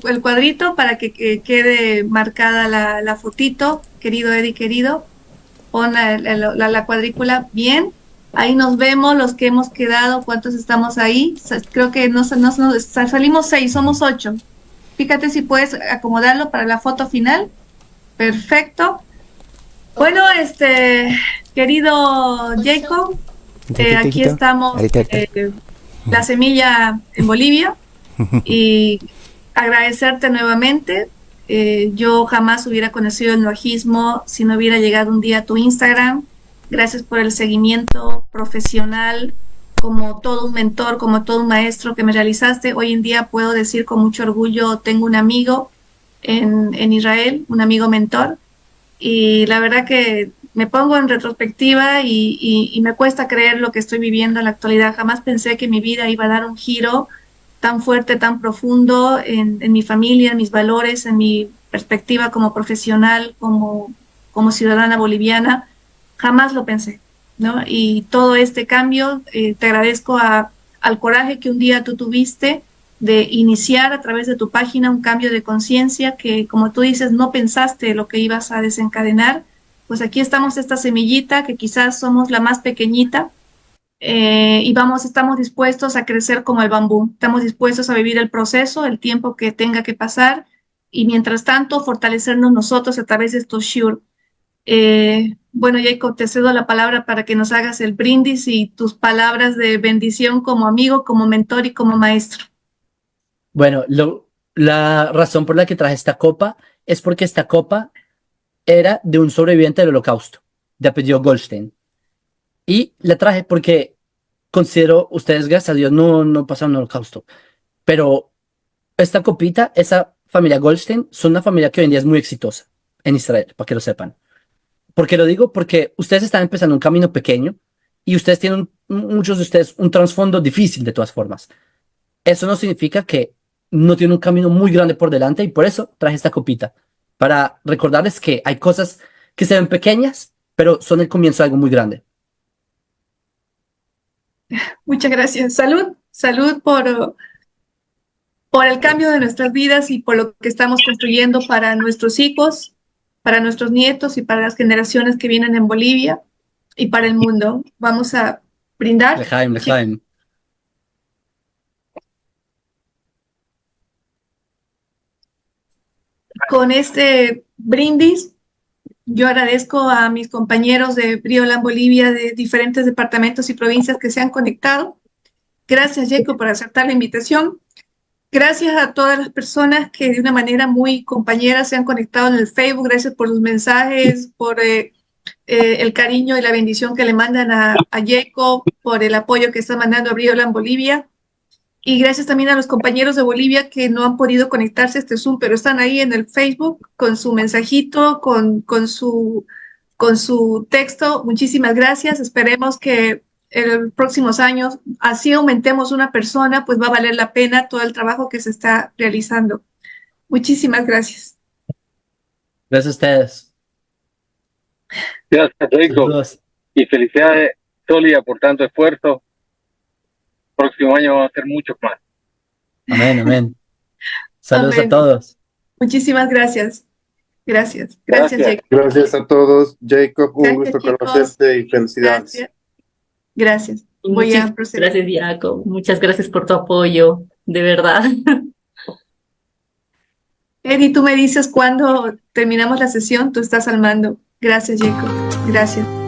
el cuadrito para que quede marcada la fotito. Querido Eddie, querido, pon la cuadrícula bien. Ahí nos vemos los que hemos quedado, cuántos estamos ahí. Creo que salimos 6, somos 8. Fíjate si puedes acomodarlo para la foto final. Perfecto. Bueno, querido Jacob, aquí estamos, la semilla en Bolivia, y agradecerte nuevamente. Yo jamás hubiera conocido el noajismo si no hubiera llegado un día a tu Instagram. Gracias por el seguimiento profesional, como todo un mentor, como todo un maestro que me realizaste. Hoy en día puedo decir con mucho orgullo, tengo un amigo en Israel, un amigo mentor, y la verdad que me pongo en retrospectiva y me cuesta creer lo que estoy viviendo en la actualidad. Jamás pensé que mi vida iba a dar un giro tan fuerte, tan profundo en mi familia, en mis valores, en mi perspectiva como profesional, como ciudadana boliviana. Jamás lo pensé, ¿no? Y todo este cambio, te agradezco al coraje que un día tú tuviste de iniciar a través de tu página un cambio de conciencia que, como tú dices, no pensaste lo que ibas a desencadenar. Pues aquí estamos, esta semillita, que quizás somos la más pequeñita, y estamos dispuestos a crecer como el bambú, estamos dispuestos a vivir el proceso, el tiempo que tenga que pasar, y mientras tanto fortalecernos nosotros a través de estos Shure. Bueno, Jacob, te cedo la palabra para que nos hagas el brindis y tus palabras de bendición como amigo, como mentor y como maestro. Bueno, la razón por la que traje esta copa es porque esta copa era de un sobreviviente del Holocausto, de apellido Goldstein. Y la traje porque considero, ustedes, gracias a Dios, no pasaron el Holocausto. Pero esta copita, esa familia Goldstein, son una familia que hoy en día es muy exitosa en Israel, para que lo sepan. ¿Por qué lo digo? Porque ustedes están empezando un camino pequeño y ustedes tienen, muchos de ustedes, un trasfondo difícil de todas formas. Eso no significa que no tienen un camino muy grande por delante, y por eso traje esta copita, para recordarles que hay cosas que se ven pequeñas, pero son el comienzo de algo muy grande. Muchas gracias. Salud, salud por el cambio de nuestras vidas y por lo que estamos construyendo para nuestros hijos, para nuestros nietos y para las generaciones que vienen en Bolivia y para el mundo. Vamos a brindar. Lejaim, lejaim. Con este brindis, yo agradezco a mis compañeros de Brioland Bolivia, de diferentes departamentos y provincias que se han conectado. Gracias, Jacob, por aceptar la invitación. Gracias a todas las personas que de una manera muy compañera se han conectado en el Facebook. Gracias por los mensajes, por el cariño y la bendición que le mandan a Jacob, por el apoyo que está mandando a Brioland Bolivia. Y gracias también a los compañeros de Bolivia que no han podido conectarse a este Zoom, pero están ahí en el Facebook con su mensajito, con su texto. Muchísimas gracias. Esperemos que en los próximos años, así aumentemos una persona, pues va a valer la pena todo el trabajo que se está realizando. Muchísimas gracias. Gracias a ustedes. Gracias, Jacob. Saludos. Y felicidades, Solia, por tanto esfuerzo. Próximo año vamos a hacer muchos más. Amén, amén. Saludos Amén. a todos. Muchísimas gracias. Gracias. Gracias, Jacob. Gracias a todos, Jacob. Un Gracias, gusto chicos. conocerte y felicidades. Gracias. Gracias. Y Voy a muchas proceder. gracias, Jacob. Muchas gracias por tu apoyo, de verdad. Eddie, tú me dices cuándo terminamos la sesión, tú estás al mando. Gracias, Jacob. Gracias.